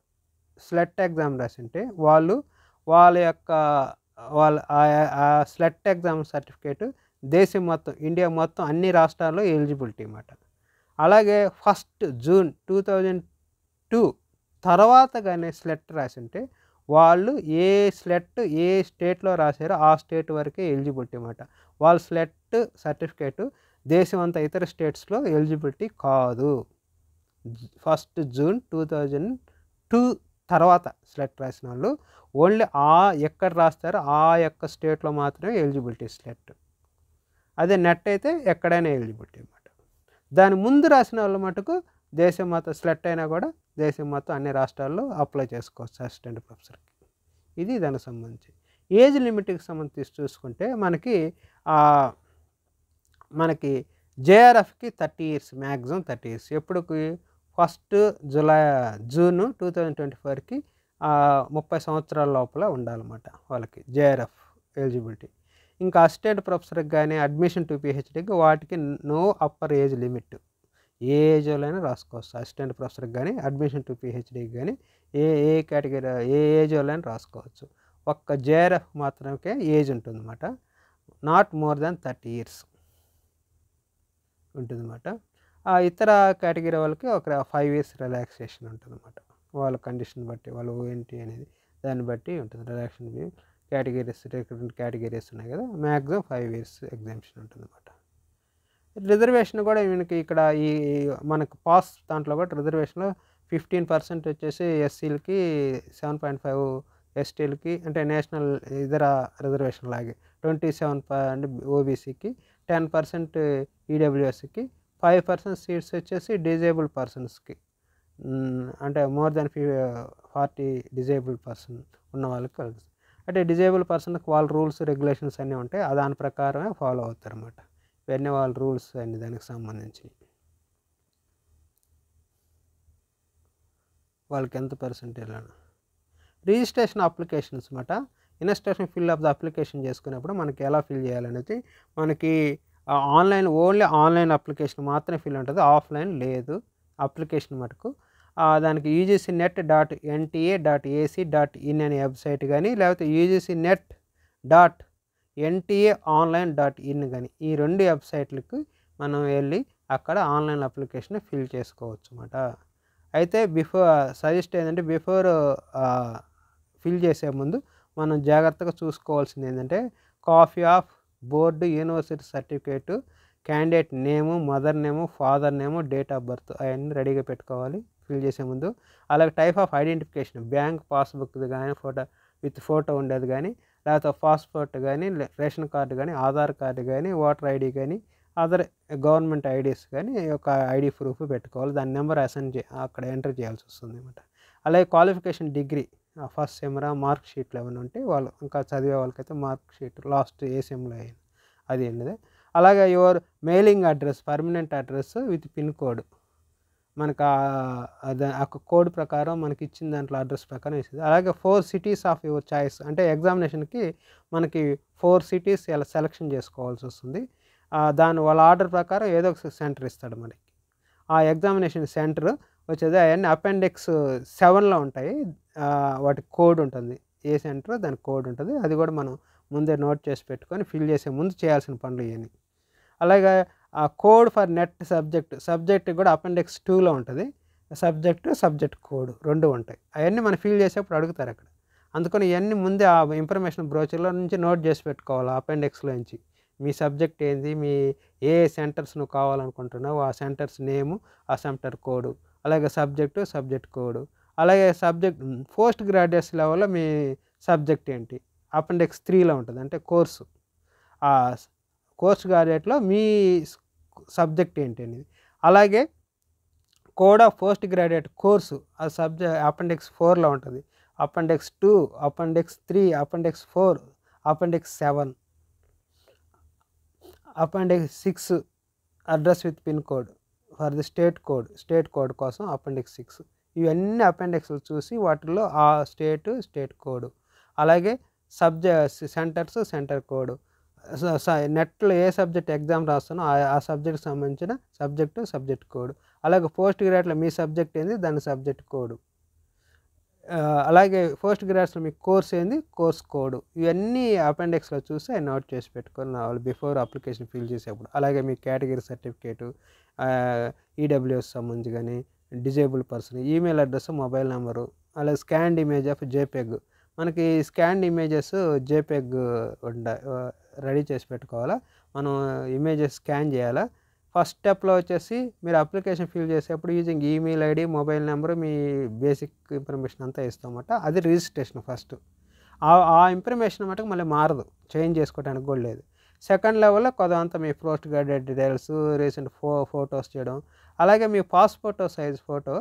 Speaker 1: స్లెట్ ఎగ్జామ్ రాసింటే వాళ్ళు వాళ్ళ స్లెట్ ఎగ్జామ్ సర్టిఫికేట్ దేశం మొత్తం, ఇండియా మొత్తం అన్ని రాష్ట్రాల్లో ఎలిజిబిలిటీ అన్నమాట. అలాగే 1 జూన్ 2002 తర్వాత కానీ స్లెట్ రాసింటే వాళ్ళు ఏ స్టేట్లో రాశారో ఆ స్టేట్ వరకే ఎలిజిబిలిటీ అన్నమాట. వాళ్ళ స్లెట్ సర్టిఫికేటు దేశం అంతా ఇతర స్టేట్స్లో ఎలిజిబిలిటీ కాదు. 1 జూన్ 2002 తర్వాత స్లెట్ రాసిన వాళ్ళు ఓన్లీ ఎక్కడ రాస్తారో ఆ యొక్క స్టేట్లో మాత్రమే ఎలిజిబిలిటీ స్లెట్. అదే నెట్ అయితే ఎక్కడైనా ఎలిజిబిలిటీ అన్నమాట. దాని ముందు రాసిన వాళ్ళ మటుకు దేశం మొత్తం స్లెట్ అయినా కూడా దేశం మొత్తం అన్ని రాష్ట్రాల్లో అప్లై చేసుకోవచ్చు అసిస్టెంట్ ప్రొఫెసర్కి. ఇది దానికి సంబంధించి. ఏజ్ లిమిట్కి సంబంధించి చూసుకుంటే మనకి జేఆర్ఎఫ్కి 30 ఇయర్స్, మ్యాక్సిమం 30 ఇయర్స్. ఎప్పుడుకి 1 జూన్ 2024కి 30 సంవత్సరాల లోపల ఉండాలన్నమాట వాళ్ళకి జేఆర్ఎఫ్ ఎలిజిబిలిటీ. ఇంకా అసిస్టెంట్ ప్రొఫెసర్కి కానీ అడ్మిషన్ టు పిహెచ్డికి వాటికి నో అప్పర్ ఏజ్ లిమిట్. ఏ ఏజ్లోనైనా రాసుకోవచ్చు. అసిస్టెంట్ ప్రొఫెసర్కి కానీ అడ్మిషన్ టు పిహెచ్డికి కానీ ఏ కేటగిరీ ఏ ఏజ్ వాళ్ళైనా రాసుకోవచ్చు. ఒక్క జేఆర్ఎఫ్ మాత్రమే ఏజ్ ఉంటుందన్నమాట. నాట్ మోర్ దాన్ 30 ఇయర్స్ ఉంటుందన్నమాట. ఇతర కేటగిరీ వాళ్ళకి ఒక 5 ఇయర్స్ రిలాక్సేషన్ ఉంటుందన్నమాట. వాళ్ళ కండిషన్ బట్టి వాళ్ళు ఏంటి అనేది దాన్ని బట్టి ఉంటుంది రిలాక్సేషన్. కేటగిరీస్ రిక్రూట్మెంట్ కేటగిరీస్ ఉన్నాయి కదా, మ్యాక్సిమం 5 ఇయర్స్ ఎగ్జామ్షన్ ఉంటుందన్నమాట. రిజర్వేషన్ కూడా మనకి ఇక్కడ ఈ మనకు పాస్ దాంట్లో కూడా రిజర్వేషన్లో 15% వచ్చేసి ఎస్సీలకి, 7.5 ఎస్టీలకి అంటే నేషనల్ ఇతర రిజర్వేషన్ లాగే, 27 ఓబీసీకి, 10% ఈడబ్ల్యూఎస్కి, 5% సీట్స్ వచ్చేసి డిజేబుల్ పర్సన్స్కి, అంటే మోర్ దెన్ 40 డిజేబుల్ పర్సన్ ఉన్న వాళ్ళకి కలుగుతుంది. అంటే డిజేబుల్ పర్సన్కి వాళ్ళ రూల్స్ రెగ్యులేషన్స్ అన్నీ ఉంటాయి, దాని ప్రకారమే ఫాలో అవుతారు అన్నమాట. ఇవన్నీ వాళ్ళ రూల్స్ అన్ని దానికి సంబంధించి వాళ్ళకి ఎంత పర్సెంటేజ్. రిజిస్ట్రేషన్ అప్లికేషన్స్ అన్నమాట. Instruction fill of the application చేసుకున్నప్పుడు మనకి ఎలా ఫిల్ చేయాలనేది మనకి ఆన్లైన్, ఓన్లీ ఆన్లైన్ అప్లికేషన్ మాత్రమే ఫిల్ ఉంటుంది, ఆఫ్లైన్ లేదు అప్లికేషన్ మటుకు. దానికి ugcnet.nta.ac.in అనే వెబ్సైట్ కానీ, లేకపోతే ugcnet.ntaonline.in కానీ, ఈ 2 వెబ్సైట్లకు మనం వెళ్ళి అక్కడ ఆన్లైన్ అప్లికేషన్ ఫిల్ చేసుకోవచ్చు అన్నమాట. అయితే సజెస్ట్ ఏంటంటే బిఫోర్ ఫిల్ చేసే ముందు మనం జాగ్రత్తగా చూసుకోవాల్సింది ఏంటంటే copy of board university certificate, candidate name, mother name, father name, date of birth అవన్నీ రెడీగా పెట్టుకోవాలి ఫిల్ చేసే ముందు. అలాగే టైప్ ఆఫ్ ఐడెంటిఫికేషన్, బ్యాంక్ పాస్బుక్ది కానీ, ఫోటో ఉండేది కానీ, లేకపోతే పాస్పోర్ట్ కానీ, రేషన్ కార్డు కానీ, ఆధార్ కార్డు కానీ, ఓటర్ ఐడి కానీ, అదర్ గవర్నమెంట్ ఐడీస్ కానీ ఒక ఐడి ప్రూఫ్ పెట్టుకోవాలి. దాని నెంబర్ అక్కడ ఎంటర్ చేయాల్సి వస్తుంది అన్నమాట. అలాగే క్వాలిఫికేషన్ డిగ్రీ, ఫస్ట్ సెమ్రా మార్క్ షీట్లు ఏమైనా ఉంటే వాళ్ళు ఇంకా చదివే వాళ్ళకైతే మార్క్ షీట్ లాస్ట్ ఏ సెమ్లో అయినా అది ఏంటిది. అలాగే your mailing address, permanent address with pin code, మనకు ఆ కోడ్ ప్రకారం మనకి ఇచ్చిన దాంట్లో అడ్రస్ ప్రకారం ఇస్తుంది. అలాగే 4 సిటీస్ ఆఫ్ యువర్ చాయిస్, అంటే ఎగ్జామినేషన్కి మనకి 4 సిటీస్ ఇలా సెలెక్షన్ చేసుకోవాల్సి వస్తుంది. దాని వాళ్ళ ఆర్డర్ ప్రకారం ఏదో ఒక సెంటర్ ఇస్తాడు మనకి. ఆ ఎగ్జామినేషన్ సెంటర్ వచ్చేది అవన్నీ అపెండిక్స్ 7లో ఉంటాయి, వాటి కోడ్ ఉంటుంది, ఏ సెంటర్ దాని కోడ్ ఉంటుంది. అది కూడా మనం ముందే నోట్ చేసి పెట్టుకొని ఫిల్ చేసే ముందు చేయాల్సిన పనులు ఇవన్నీ. అలాగే ఆ కోడ్ ఫర్ నెట్ సబ్జెక్ట్ కూడా అపెండిక్స్ 2లో ఉంటుంది, సబ్జెక్ట్ కోడ్ 2 ఉంటాయి. అవన్నీ మనం ఫిల్ చేసేప్పుడు అడుగుతారు అక్కడ. అందుకని ఇవన్నీ ముందే ఆ ఇన్ఫర్మేషన్ బ్రోచర్లో నుంచి నోట్ చేసి పెట్టుకోవాలి. అపెండిక్స్లో నుంచి మీ సబ్జెక్ట్ ఏంది, మీ ఏ సెంటర్స్ నువ్వు కావాలనుకుంటున్నావు, ఆ సెంటర్స్ నేము, ఆ సెంటర్ కోడు, అలాగే సబ్జెక్ట్ కోడు, అలాగే పోస్ట్ గ్రాడ్యుయేట్స్ లెవెల్లో మీ సబ్జెక్ట్ ఏంటి, అపెండిక్స్ 3లో ఉంటుంది, అంటే కోర్సు. ఆ పోస్ట్ గ్రాడ్యుయేట్లో మీ సబ్జెక్ట్ ఏంటి అనేది. అలాగే code of post graduate course, ఆ అపెండిక్స్ 4లో ఉంటుంది, appendix 2, appendix 3, appendix 4, appendix 7, appendix 6 address with pin code for the state code కోసం అపెండిక్స్ 6. ఇవన్నీ అపెండిక్స్లు చూసి వాటిల్లో ఆ స్టేట్ కోడ్, అలాగే సెంటర్ కోడ్, నెట్లో ఏ సబ్జెక్ట్ ఎగ్జామ్ రాస్తానో ఆ సబ్జెక్ట్కి సంబంధించిన సబ్జెక్ట్ కోడ్, అలాగే పోస్ట్ గ్రాడ్యుయేట్లో మీ సబ్జెక్ట్ ఏంది దాని సబ్జెక్ట్ కోడ్, అలాగే పోస్ట్ గ్రాడ్యుయేట్స్లో మీ కోర్స్ ఏంది కోర్స్ కోడ్. ఇవన్నీ అపెండిక్స్లో చూసి అవి నోట్ చేసి పెట్టుకొని వాళ్ళు బిఫోర్ అప్లికేషన్ ఫిల్ చేసేప్పుడు. అలాగే మీ కేటగిరీ సర్టిఫికేటు, ఈడబ్ల్యూఎస్ సంబంధించి కానీ, disable person email address, mobile number, అలాగే స్కాన్డ్ ఇమేజ్ ఆఫ్ జేపెగ్, మనకి స్కాన్డ్ ఇమేజెస్ జేపెగ్ రెడీ చేసి పెట్టుకోవాలా. మనం ఇమేజెస్ స్కాన్ చేయాలా. ఫస్ట్ స్టెప్లో వచ్చేసి మీరు అప్లికేషన్ ఫిల్ చేసేప్పుడు using email ID, mobile number, మీ బేసిక్ ఇన్ఫర్మేషన్ అంతా ఇస్తామన్నమాట. అది రిజిస్ట్రేషన్ ఫస్ట్. ఆ ఇన్ఫర్మేషన్ మటుకు మళ్ళీ మారదు, చేంజ్ చేసుకోవడానికి కూడా లేదు. సెకండ్ లెవెల్లో కొంత మీ postgraduate details, recent photos చేయడం, అలాగే మీ పాస్పోర్ట్ సైజ్ ఫోటో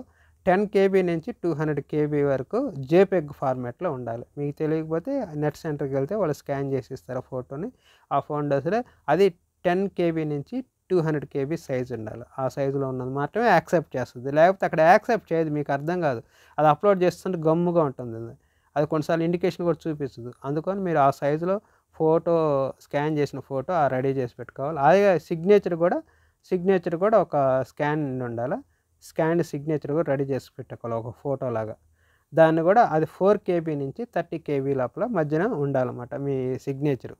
Speaker 1: 10 KB నుంచి 200 KB వరకు జేపెగ్ ఫార్మాట్లో ఉండాలి. మీకు తెలియకపోతే నెట్ సెంటర్కి వెళ్తే వాళ్ళు స్కాన్ చేసి ఇస్తారు ఫోటోని. ఆ ఫోటోస్లో అది 10 KB నుంచి 200 KB సైజు ఉండాలి. ఆ సైజులో ఉన్నది మాత్రమే యాక్సెప్ట్ చేస్తుంది, లేకపోతే అక్కడ యాక్సెప్ట్ చేయదు. మీకు అర్థం కాదు, అది అప్లోడ్ చేస్తుంటే గమ్ముగా ఉంటుంది, అది కొన్నిసార్లు ఇండికేషన్ కూడా చూపించదు. అందుకని మీరు ఆ సైజులో ఫోటో స్కాన్ చేసిన ఫోటో రెడీ చేసి పెట్టుకోవాలి. అలాగే సిగ్నేచర్ కూడా ఒక స్కాన్ ఉండాలి, స్కాన్ సిగ్నేచర్ కూడా రెడీ చేసి పెట్టుకోవాలి ఒక ఫోటో లాగా. దాన్ని కూడా అది 4 KB నుంచి 30 KB లోపల మధ్యన ఉండాలన్నమాట మీ సిగ్నేచర్.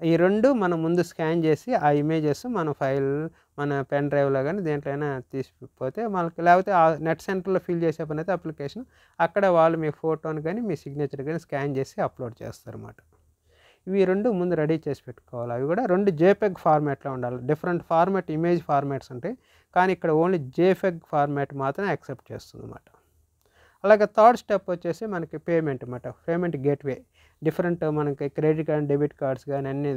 Speaker 1: ఈ 2 మనం ముందు స్కాన్ చేసి ఆ ఇమేజెస్ మన పెన్ డ్రైవ్లో కానీ దేంట్లోనైనా తీసిపోతే మనకి, లేకపోతే ఆ నెట్ సెంటర్లో ఫిల్ చేసే పని అయితే అప్లికేషన్, అక్కడ వాళ్ళు మీ ఫోటోని కానీ మీ సిగ్నేచర్ కానీ స్కాన్ చేసి అప్లోడ్ చేస్తారన్నమాట. ఇవి 2 ముందు రెడీ చేసి పెట్టుకోవాలి. అవి కూడా 2 జేపెగ్ ఫార్మాట్లో ఉండాలి. డిఫరెంట్ ఫార్మాట్ ఇమేజ్ ఫార్మాట్స్ ఉంటాయి, కానీ ఇక్కడ ఓన్లీ జేపెగ్ ఫార్మాట్ మాత్రం యాక్సెప్ట్ చేస్తుంది అన్నమాట. అలాగే థర్డ్ స్టెప్ వచ్చేసి మనకి పేమెంట్ అన్నమాట. పేమెంట్ గేట్వే డిఫరెంట్ మనకి క్రెడిట్ కార్డ్, డెబిట్ కార్డ్స్ కానీ అన్నీ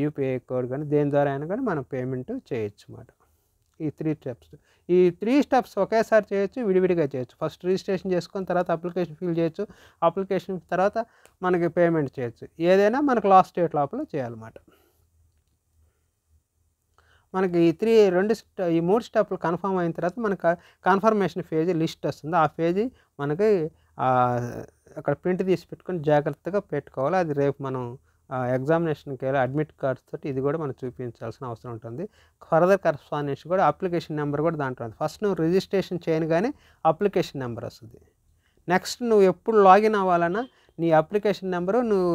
Speaker 1: యూపీఐ కోడ్ కానీ దేని ద్వారా అయినా కానీ మనం పేమెంట్ చేయొచ్చు అన్నమాట. ఈ 3 స్టెప్స్ ఒకేసారి చేయొచ్చు, విడివిడిగా చేయొచ్చు. ఫస్ట్ రిజిస్ట్రేషన్ చేసుకొని తర్వాత అప్లికేషన్ ఫిల్ చేయొచ్చు. అప్లికేషన్ తర్వాత మనకి పేమెంట్ చేయొచ్చు. ఏదైనా మనకు లాస్ట్ డేట్ లోపల చేయాలన్నమాట. మనకి ఈ 3 స్టెప్లు కన్ఫర్మ్ అయిన తర్వాత మనకు కన్ఫర్మేషన్ పేజీ లిస్ట్ వస్తుంది. ఆ పేజీ మనకి అక్కడ ప్రింట్ తీసి పెట్టుకొని జాగ్రత్తగా పెట్టుకోవాలి. అది రేపు మనం ఎగ్జామినేషన్కి వెళ్ళి అడ్మిట్ కార్డ్స్ తోటి ఇది కూడా మనం చూపించాల్సిన అవసరం ఉంటుంది. ఫర్దర్ కరస్పాండెన్స్ కూడా అప్లికేషన్ నెంబర్ కూడా దాంట్లో ఉంది. ఫస్ట్ నువ్వు రిజిస్ట్రేషన్ చేయగానే అప్లికేషన్ నెంబర్ వస్తుంది. నెక్స్ట్ నువ్వు ఎప్పుడు లాగిన్ అవ్వాలన్నా నీ అప్లికేషన్ నెంబరు నువ్వు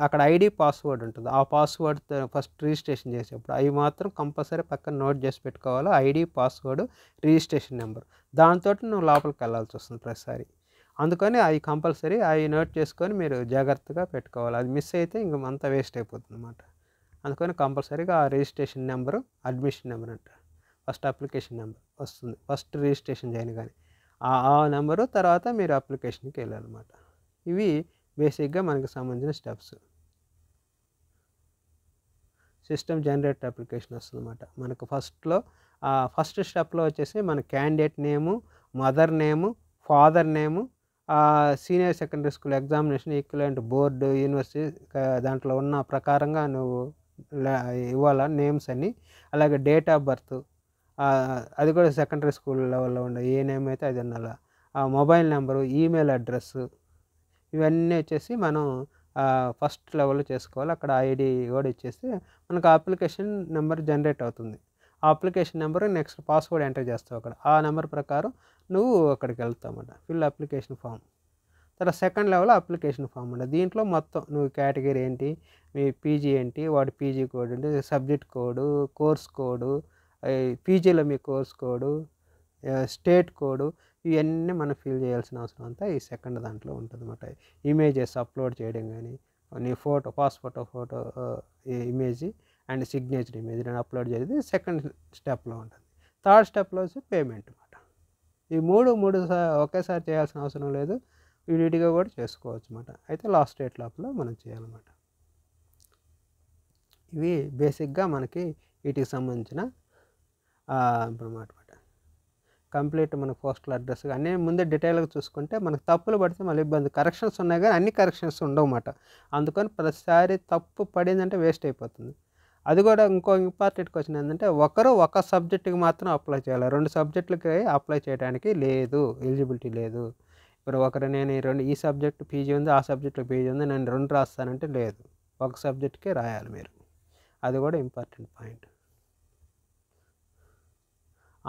Speaker 1: అక్కడ ఐడి పాస్వర్డ్ ఉంటుంది. ఆ పాస్వర్డ్ ఫస్ట్ రిజిస్ట్రేషన్ చేసేప్పుడు అవి మాత్రం కంపల్సరీ పక్కన నోట్ చేసి పెట్టుకోవాలి. ID, password, registration number. దాంతో నువ్వు లోపలికి వెళ్ళాల్సి వస్తుంది ప్రతిసారి. అందుకని అవి కంపల్సరీ అవి నోట్ చేసుకొని మీరు జాగ్రత్తగా పెట్టుకోవాలి. అది మిస్ అయితే ఇంక అంతా వేస్ట్ అయిపోతుంది అన్నమాట. అందుకని కంపల్సరీగా ఆ రిజిస్ట్రేషన్ నెంబరు, అడ్మిషన్ నెంబర్ అంట, ఫస్ట్ అప్లికేషన్ నెంబర్ వస్తుంది. ఫస్ట్ రిజిస్ట్రేషన్ చేయను కానీ ఆ నెంబరు తర్వాత మీరు అప్లికేషన్కి వెళ్ళాలన్నమాట. ఇవి బేసిక్గా మనకి సంబంధించిన స్టెప్స్. సిస్టమ్ జనరేట్ అప్లికేషన్ వస్తుంది అన్నమాట. మనకు ఫస్ట్ స్టెప్లో వచ్చేసి మన క్యాండిడేట్ నేము, mother name, father name, senior secondary school examination equivalent board, university దాంట్లో ఉన్న ప్రకారంగా నువ్వు ఇవ్వాల నేమ్స్ అన్నీ. అలాగే డేట్ ఆఫ్ బర్త్, అది కూడా సెకండరీ స్కూల్ లెవెల్లో ఉండే ఏ నేమ్ అయితే అది ఉండాలి. మొబైల్ నెంబరు, ఈమెయిల్ అడ్రస్, ఇవన్నీ వచ్చేసి మనం ఫస్ట్ లెవెల్లో చేసుకోవాలి. అక్కడ ఐడి కూడా ఇచ్చేసి మనకు అప్లికేషన్ నెంబర్ జనరేట్ అవుతుంది. ఆ application number next password enter చేస్తావు అక్కడ. ఆ నెంబర్ ప్రకారం నువ్వు అక్కడికి వెళ్తావు అన్నమాట. Fill application form. తర్వాత సెకండ్ లెవెల్ అప్లికేషన్ ఫామ్ ఉంటుంది. దీంట్లో మొత్తం నువ్వు కేటగిరీ ఏంటి, మీ పీజీ ఏంటి, వాడి పీజీ కోడ్ ఏంటి, సబ్జెక్ట్ కోడు, కోర్స్ కోడు, పీజీలో మీ కోర్స్ కోడు, స్టేట్ కోడు, ఇవన్నీ మనం ఫిల్ చేయాల్సిన అవసరం అంతా ఈ సెకండ్ దాంట్లో ఉంటుంది అన్నమాట. ఇమేజెస్ అప్లోడ్ చేయడం కానీ, నీ passport photo image and signature image నేను అప్లోడ్ చేసేది సెకండ్ స్టెప్లో ఉంటుంది. థర్డ్ స్టెప్లో వచ్చి పేమెంట్ అన్నమాట. ఈ మూడు ఒకేసారి చేయాల్సిన అవసరం లేదు, విడివిడిగా కూడా చేసుకోవచ్చు అన్నమాట. అయితే లాస్ట్ డేట్ లోపల మనం చేయాలన్నమాట. ఇవి బేసిక్గా మనకి వీటికి సంబంధించిన అన్నమాట. కంప్లీట్ మన పోస్టల్ అడ్రస్ అన్నీ ముందే డీటెయిల్గా చూసుకుంటే మనకు తప్పులు పడితే మళ్ళీ ఇబ్బంది. కరెక్షన్స్ ఉన్నాయి కానీ అన్ని కరెక్షన్స్ ఉండవు అన్నమాట. అందుకని ప్రతిసారి తప్పు పడిందంటే వేస్ట్ అయిపోతుంది. అది కూడా ఇంకో ఇంపార్టెంట్ క్వశ్చన్ ఏంటంటే ఒక సబ్జెక్టుకి మాత్రం అప్లై చేయాలి. 2 సబ్జెక్టులకి అప్లై చేయడానికి లేదు, ఎలిజిబిలిటీ లేదు. ఇప్పుడు నేను ఈ సబ్జెక్ట్ పీజీ ఉంది, ఆ సబ్జెక్టులో పీజీ ఉంది, నేను 2 రాస్తానంటే లేదు, ఒక సబ్జెక్ట్కే రాయాలి మీరు. అది కూడా ఇంపార్టెంట్ పాయింట్.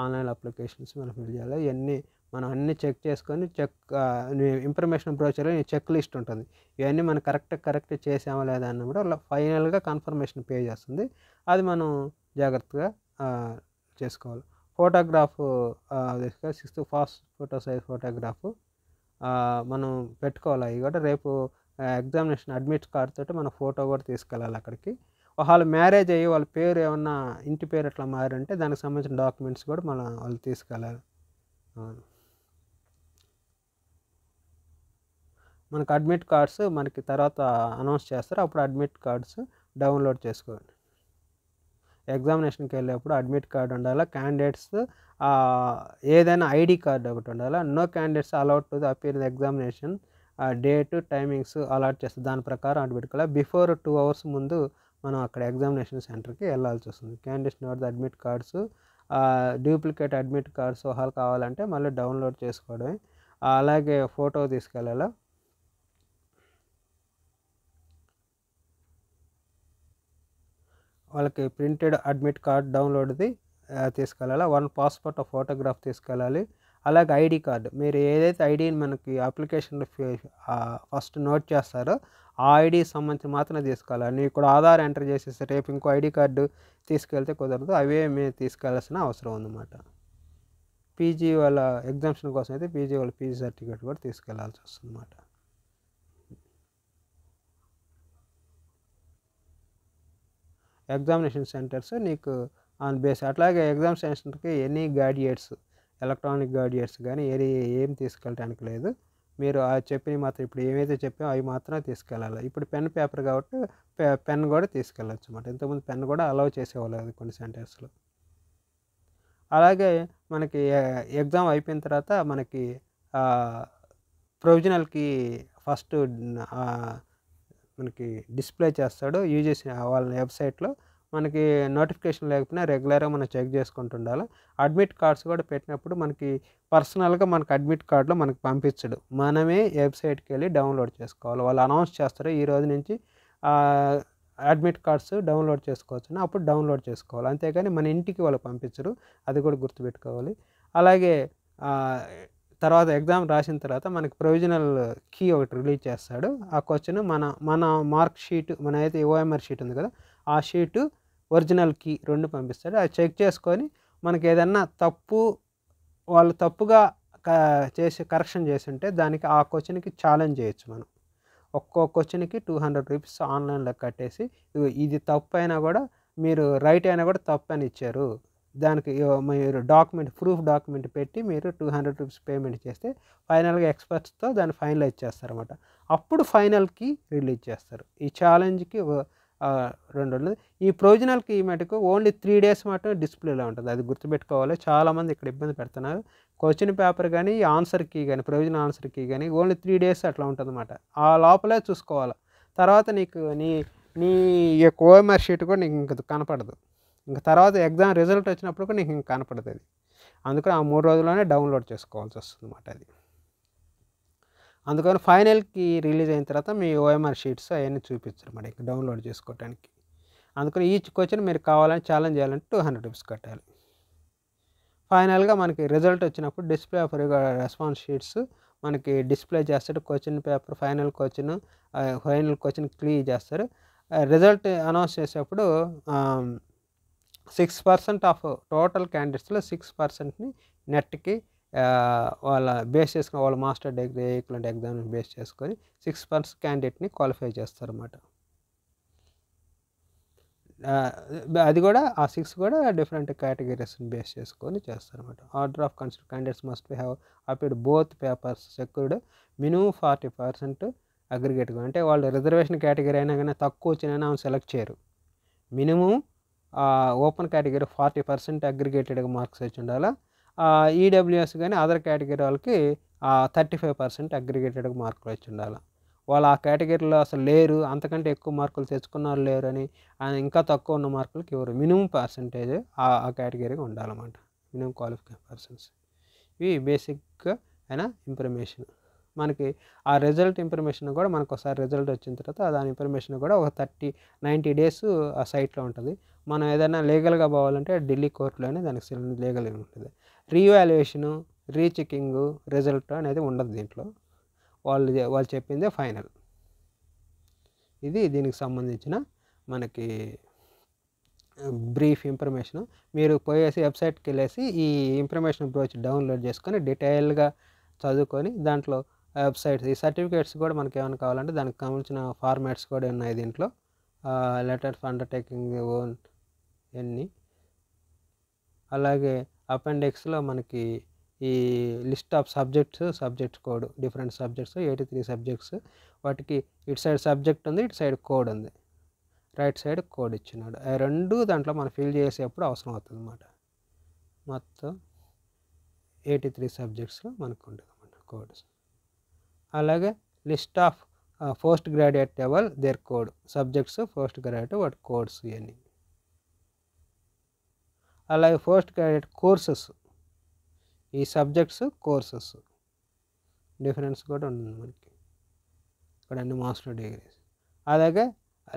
Speaker 1: ఆన్లైన్ అప్లికేషన్స్ మనం ఫిల్ చేయాలి. ఇవన్నీ మనం అన్నీ చెక్ చేసుకొని ఇన్ఫర్మేషన్ బ్రోచర్లో చెక్ లిస్ట్ ఉంటుంది. ఇవన్నీ మనం కరెక్ట్ చేసామా లేదా అన్న కూడా ఫైనల్గా కన్ఫర్మేషన్ పేజ్ వస్తుంది. అది మనం జాగ్రత్తగా చేసుకోవాలి. ఫోటోగ్రాఫ్ 6 ఫోటో సైజ్ ఫోటోగ్రాఫ్ మనం పెట్టుకోవాలి. అవి కూడా రేపు ఎగ్జామినేషన్ అడ్మిట్ కార్డ్ తోటి మన ఫోటో కూడా తీసుకెళ్ళాలి అక్కడికి. వాళ్ళ మ్యారేజ్ అయ్యి వాళ్ళ పేరు ఏమన్నా ఇంటి పేరు అట్లా మారంటే దానికి సంబంధించిన డాక్యుమెంట్స్ కూడా వాళ్ళు తీసుకెళ్ళాలి. మనకు అడ్మిట్ కార్డ్స్ మనకి తర్వాత అనౌన్స్ చేస్తారు, అప్పుడు అడ్మిట్ కార్డ్స్ డౌన్లోడ్ చేసుకోండి. ఎగ్జామినేషన్కి వెళ్ళేప్పుడు అడ్మిట్ కార్డ్ ఉండాలి. క్యాండిడేట్స్ ఏదైనా ఐడి కార్డు ఒకటి ఉండాలి. No candidates allowed to appear in examination, date timings allot చేస్తుంది. దాని ప్రకారం అటు పెట్టుకోవాలి. బిఫోర్ 2 hours ముందు మనం అక్కడ ఎగ్జామినేషన్ సెంటర్కి వెళ్ళాల్సి వస్తుంది. Candidates note the admit cards, duplicate admit cards వాళ్ళు కావాలంటే మళ్ళీ డౌన్లోడ్ చేసుకోవడమే. అలాగే ఫోటో తీసుకెళ్ళాలి. వాళ్ళకి ప్రింటెడ్ అడ్మిట్ కార్డ్ డౌన్లోడ్ది తీసుకెళ్ళాలి. 1 పాస్పోర్ట్ ఫోటోగ్రాఫ్ తీసుకెళ్ళాలి. అలాగే ఐడి కార్డు, మీరు ఏదైతే ఐడిని మనకి అప్లికేషన్లో ఫస్ట్ నోట్ చేస్తారో ఆ ఐడికి సంబంధించి మాత్రమే తీసుకెళ్ళాలి. నీకు కూడా ఆధార్ ఎంటర్ చేసేసి రేపు ఇంకో ఐడి కార్డు తీసుకెళ్తే కుదరదు, అవే మీరు తీసుకెళ్లాల్సిన అవసరం ఉందన్నమాట. పీజీ వాళ్ళ ఎగ్జామ్షన్ కోసం అయితే పీజీ వాళ్ళ పీజీ సర్టిఫికేట్ కూడా తీసుకెళ్లాల్సి వస్తుంది అన్నమాట. ఎగ్జామినేషన్ సెంటర్స్ నీకు ఆన్ బేస్. అట్లాగే ఎగ్జామినేషన్ సెంటర్కి ఎనీ గ్యాడ్జెట్స్, ఎలక్ట్రానిక్ గ్యాడ్జెట్స్ కానీ ఏం తీసుకెళ్ళడానికి లేదు. మీరు చెప్పినవి మాత్రం ఇప్పుడు ఏవైతే చెప్పామో అవి మాత్రమే తీసుకెళ్ళాలి. ఇప్పుడు పెన్ పేపర్ కాబట్టి పెన్ కూడా తీసుకెళ్ళొచ్చు అన్నమాట. ఇంతకుముందు పెన్ కూడా అలౌ చేసేవాళ్ళు కాదు కొన్ని సెంటర్స్‌లో. అలాగే మనకి ఎగ్జామ్ అయిపోయిన తర్వాత మనకి ప్రొవిజనల్‌కి ఫస్ట్ మనకి డిస్ప్లే చేస్తాడు యూజీసీ వాళ్ళ వెబ్సైట్లో. మనకి నోటిఫికేషన్ లేకపోయినా రెగ్యులర్గా మనం చెక్ చేసుకుంటూ ఉండాలి. అడ్మిట్ కార్డ్స్ కూడా పెట్టినప్పుడు మనకి పర్సనల్గా మనకి అడ్మిట్ కార్డులో మనకు పంపించడు. మనమే వెబ్సైట్కి వెళ్ళి డౌన్లోడ్ చేసుకోవాలి. వాళ్ళు అనౌన్స్ చేస్తారు ఈ రోజు నుంచి అడ్మిట్ కార్డ్స్ డౌన్లోడ్ చేసుకోవచ్చని, అప్పుడు డౌన్లోడ్ చేసుకోవాలి. అంతేగాని మన ఇంటికి వాళ్ళు పంపించరు. అది కూడా గుర్తుపెట్టుకోవాలి. అలాగే తర్వాత ఎగ్జామ్ రాసిన తర్వాత మనకి ప్రొవిజనల్ కీ ఒకటి రిలీజ్ చేస్తాడు. ఆ క్వశ్చన్ మన మార్క్ షీట్, మన అయితే ఓఎంఆర్ షీట్ ఉంది కదా, ఆ షీటు ఒరిజినల్ కీ 2 పంపిస్తాడు. అది చెక్ చేసుకొని మనకి ఏదన్నా వాళ్ళు తప్పుగా కరెక్షన్ చేసి ఉంటే దానికి ఆ క్వశ్చన్కి ఛాలెంజ్ చేయొచ్చు మనం. ఒక్కో క్వశ్చన్కి 200 రూపీస్ ఆన్లైన్లో కట్టేసి, ఇది తప్పు అయినా కూడా మీరు రైట్ అయినా కూడా తప్పు అని ఇచ్చారు, దానికి మీరు ప్రూఫ్ డాక్యుమెంట్ పెట్టి మీరు 200 రూపీస్ పేమెంట్ చేస్తే ఫైనల్గా ఎక్స్పర్ట్స్తో దాన్ని ఫైనలైజ్ చేస్తారన్నమాట. అప్పుడు ఫైనల్కి రిలీజ్ చేస్తారు. ఈ ఛాలెంజ్కి 2 రోజులు. ఈ ప్రొవిజనల్కి మటుకు ఓన్లీ 3 డేస్ మాత్రం డిస్ప్లేలో ఉంటుంది. అది గుర్తుపెట్టుకోవాలి. చాలామంది ఇక్కడ ఇబ్బంది పెడుతున్నారు. క్వశ్చన్ పేపర్ కానీ ఆన్సర్ కీ కానీ ప్రొవిజనల్ ఆన్సర్ కీ కానీ ఓన్లీ 3 డేస్ అట్లా ఉంటుందన్నమాట. ఆ లోపలే చూసుకోవాలి. తర్వాత నీకు నీ యొక్క ఓఎంఆర్ షీట్ కూడా నీకు ఇంక కనపడదు. ఇంక తర్వాత ఎగ్జామ్ రిజల్ట్ వచ్చినప్పుడు కూడా నీకు ఇంక కనపడదు అది. అందుకని ఆ 3 రోజుల్లోనే డౌన్లోడ్ చేసుకోవాల్సి వస్తుందన్నమాట అది. అందుకని ఫైనల్కి రిలీజ్ అయిన తర్వాత మీ ఓఎంఆర్ షీట్స్ అవన్నీ చూపించరు మరి ఇంక డౌన్లోడ్ చేసుకోవడానికి. అందుకని ఈచ్ క్వశ్చన్ మీరు కావాలని ఛాలెంజ్ చేయాలంటే 200 రూపీస్ కట్టాలి. ఫైనల్గా మనకి రిజల్ట్ వచ్చినప్పుడు డిస్ప్లే ఆఫ్ రెస్పాన్స్ షీట్స్ మనకి డిస్ప్లే చేస్తాడు. Question paper final question clear చేస్తారు. రిజల్ట్ అనౌన్స్ చేసేటప్పుడు 6% ఆఫ్ టోటల్ క్యాండిడేట్స్లో 6%ని నెట్కి వాళ్ళ బేస్ చేసుకుని వాళ్ళ master degree equivalent exam base చేసుకొని 6% క్యాండిడేట్ని క్వాలిఫై చేస్తారన్నమాట. అది కూడా ఆ 6 కూడా డిఫరెంట్ కేటగిరీస్ని బేస్ చేసుకొని చేస్తారన్నమాట. Order of consider candidates must be have appeared both papers secured minimum 40% అగ్రిగేట్గా. అంటే వాళ్ళు రిజర్వేషన్ కేటగిరీ అయినా కానీ తక్కువ వచ్చినా సెలెక్ట్ చేయరు. మినిమం ఓపెన్ కేటగిరీ 40% అగ్రిగేటెడ్గా మార్క్స్ వచ్చి ఉండాలి. ఈడబ్ల్యూఎస్ కానీ అదర్ కేటగిరీ వాళ్ళకి 35% అగ్రిగేటెడ్గా మార్కులు వచ్చి ఉండాలి. వాళ్ళు ఆ కేటగిరీలో అసలు లేరు, అంతకంటే ఎక్కువ మార్కులు తెచ్చుకున్న వాళ్ళు లేరు అని ఇంకా తక్కువ ఉన్న మార్కులకి ఇవ్వరు. మినిమం పర్సంటేజ్ ఆ కేటగిరీగా ఉండాలన్నమాట. Minimum qualification persons. ఇవి బేసిక్గా అయిన ఇన్ఫర్మేషన్. మనకి ఆ రిజల్ట్ ఇన్ఫర్మేషన్ కూడా మనకు ఒకసారి రిజల్ట్ వచ్చిన తర్వాత దాని ఇన్ఫర్మేషన్ కూడా ఒక 90 డేస్ ఆ సైట్లో ఉంటుంది. మనం ఏదైనా లీగల్గా పోవాలంటే ఢిల్లీ కోర్టులోనే దానికి లీగల్గా ఉంటుంది. రీవాల్యుయేషను, రీచెకింగు, రిజల్ట్ అనేది ఉండదు దీంట్లో. వాళ్ళు చెప్పిందే ఫైనల్. ఇది దీనికి సంబంధించిన మనకి బ్రీఫ్ ఇన్ఫర్మేషన్. మీరు పోయేసి వెబ్సైట్కి వెళ్ళేసి ఈ ఇన్ఫర్మేషన్ బ్రోచ్ డౌన్లోడ్ చేసుకొని డీటెయిల్గా చదువుకొని దాంట్లో వెబ్సైట్స్ ఈ సర్టిఫికేట్స్ కూడా మనకి ఏమైనా కావాలంటే దానికి కావాల్సిన ఫార్మాట్స్ కూడా ఉన్నాయి దీంట్లో. లెటర్ ఫర్ అండర్టేకింగ్ ఓన్ ఎన్ని, అలాగే అపెండిక్స్లో మనకి ఈ list of subjects code different subjects 83 subjects. వాటికి ఇటు సైడ్ సబ్జెక్ట్ ఉంది, ఇటు సైడ్ కోడ్ ఉంది, రైట్ సైడ్ కోడ్ ఇచ్చినాడు. ఆ రెండు దాంట్లో మనం ఫిల్ చేసేప్పుడు అవసరం అవుతుంది అన్నమాట. మొత్తం 83 సబ్జెక్ట్స్లో మనకు ఉంటుంది అన్నమాట కోడ్స్. అలాగే list of post graduate level their code subjects post graduate వాటి కోడ్స్ ఇవన్నీ. అలాగే పోస్ట్ గ్రాడ్యుయేట్ కోర్సెస్ ఈ సబ్జెక్ట్స్ కోర్సెస్ డిఫరెన్స్ కూడా ఉంది మనకి ఇక్కడ అన్ని మాస్టర్ డిగ్రీస్. అలాగే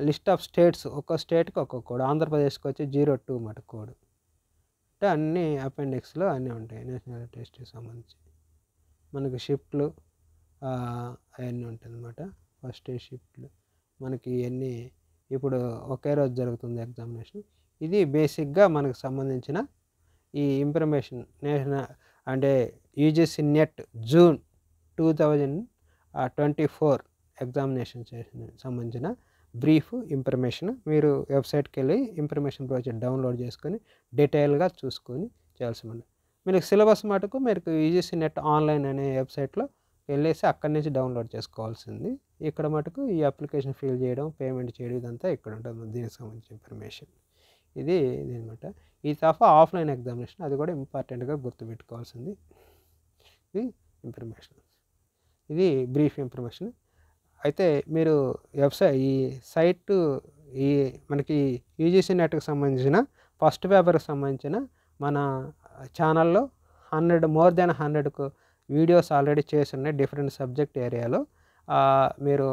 Speaker 1: లిస్ట్ ఆఫ్ స్టేట్స్ ఒక్కో స్టేట్కి ఒక్కొక్క కోడ్. ఆంధ్రప్రదేశ్కి వచ్చి 02 మాట కోడ్. అంటే అన్ని అపెండిక్స్లో అన్నీ ఉంటాయి నేషనల్ టెస్ట్కి సంబంధించి. మనకి షిఫ్ట్లు అవన్నీ ఉంటుంది అన్నమాట. ఫస్ట్ షిఫ్ట్లు మనకి ఇవన్నీ ఇప్పుడు ఒకే రోజు జరుగుతుంది ఎగ్జామినేషన్. ఇది బేసిక్గా మనకు సంబంధించిన ఈ ఇన్ఫర్మేషన్ నేషనల్ అంటే యూజీసీ నెట్ జూన్ 2024 ఎగ్జామినేషన్ సంబంధించిన బ్రీఫ్ ఇన్ఫర్మేషన్. మీరు వెబ్సైట్కి వెళ్ళి ఇన్ఫర్మేషన్ ప్రాజెక్ట్ డౌన్లోడ్ చేసుకొని డీటెయిల్గా చూసుకొని చేయాల్సి ఉంది. మీకు సిలబస్ మటుకు మీరు యూజీసీ నెట్ ఆన్లైన్ అనే వెబ్సైట్లో వెళ్ళేసి అక్కడి నుంచి డౌన్లోడ్ చేసుకోవాల్సింది. ఇక్కడ మటుకు ఈ అప్లికేషన్ ఫిల్ చేయడం, పేమెంట్ చేయడం ఇదంతా ఇక్కడ ఉంటుంది దీనికి సంబంధించిన ఇన్ఫర్మేషన్. ఇది అనమాట. ఈ తఫా ఆఫ్లైన్ ఎగ్జామినేషన్, అది కూడా ఇంపార్టెంట్గా గుర్తుపెట్టుకోవాల్సింది. ఇది ఇన్ఫర్మేషన్, ఇది బ్రీఫ్ ఇన్ఫర్మేషన్. అయితే మీరు ఈ సైట్ మనకి యూజీసీ నెట్కి సంబంధించిన ఫస్ట్ పేపర్కి సంబంధించిన మన ఛానల్లో మోర్ దెన్ 100 వీడియోస్ ఆల్రెడీ చేసి ఉన్నాయి డిఫరెంట్ సబ్జెక్ట్ ఏరియాలో. మీరు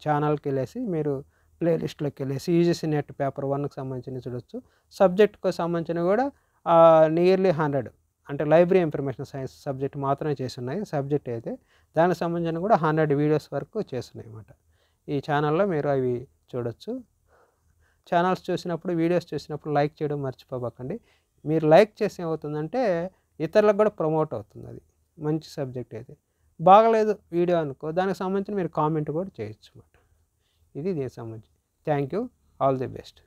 Speaker 1: ఛానల్కి వెళ్ళేసి మీరు ప్లేలిస్ట్లోకి వెళ్ళేసి యూజీసీ నెట్ పేపర్ 1కి సంబంధించిన చూడొచ్చు. సబ్జెక్ట్కి సంబంధించిన కూడా నియర్లీ 100, అంటే లైబ్రరీ ఇన్ఫర్మేషన్ సైన్స్ సబ్జెక్ట్ మాత్రమే చేసి ఉన్నాయి. సబ్జెక్ట్ అయితే దానికి సంబంధించిన కూడా 100 వీడియోస్ వరకు చేస్తున్నాయి అన్నమాట. ఈ ఛానల్లో మీరు అవి చూడొచ్చు. ఛానల్స్ చూసినప్పుడు, వీడియోస్ చూసినప్పుడు లైక్ చేయడం మర్చిపోకండి. మీరు లైక్ చేసి ఏమవుతుందంటే ఇతరులకు కూడా ప్రమోట్ అవుతుంది. అది మంచి సబ్జెక్ట్ అయితే. బాగలేదు వీడియో అనుకో, దానికి సంబంధించి మీరు కామెంట్ కూడా చేయొచ్చు అన్నమాట. ఇది దీనికి సంబంధించి. Thank you, all the best.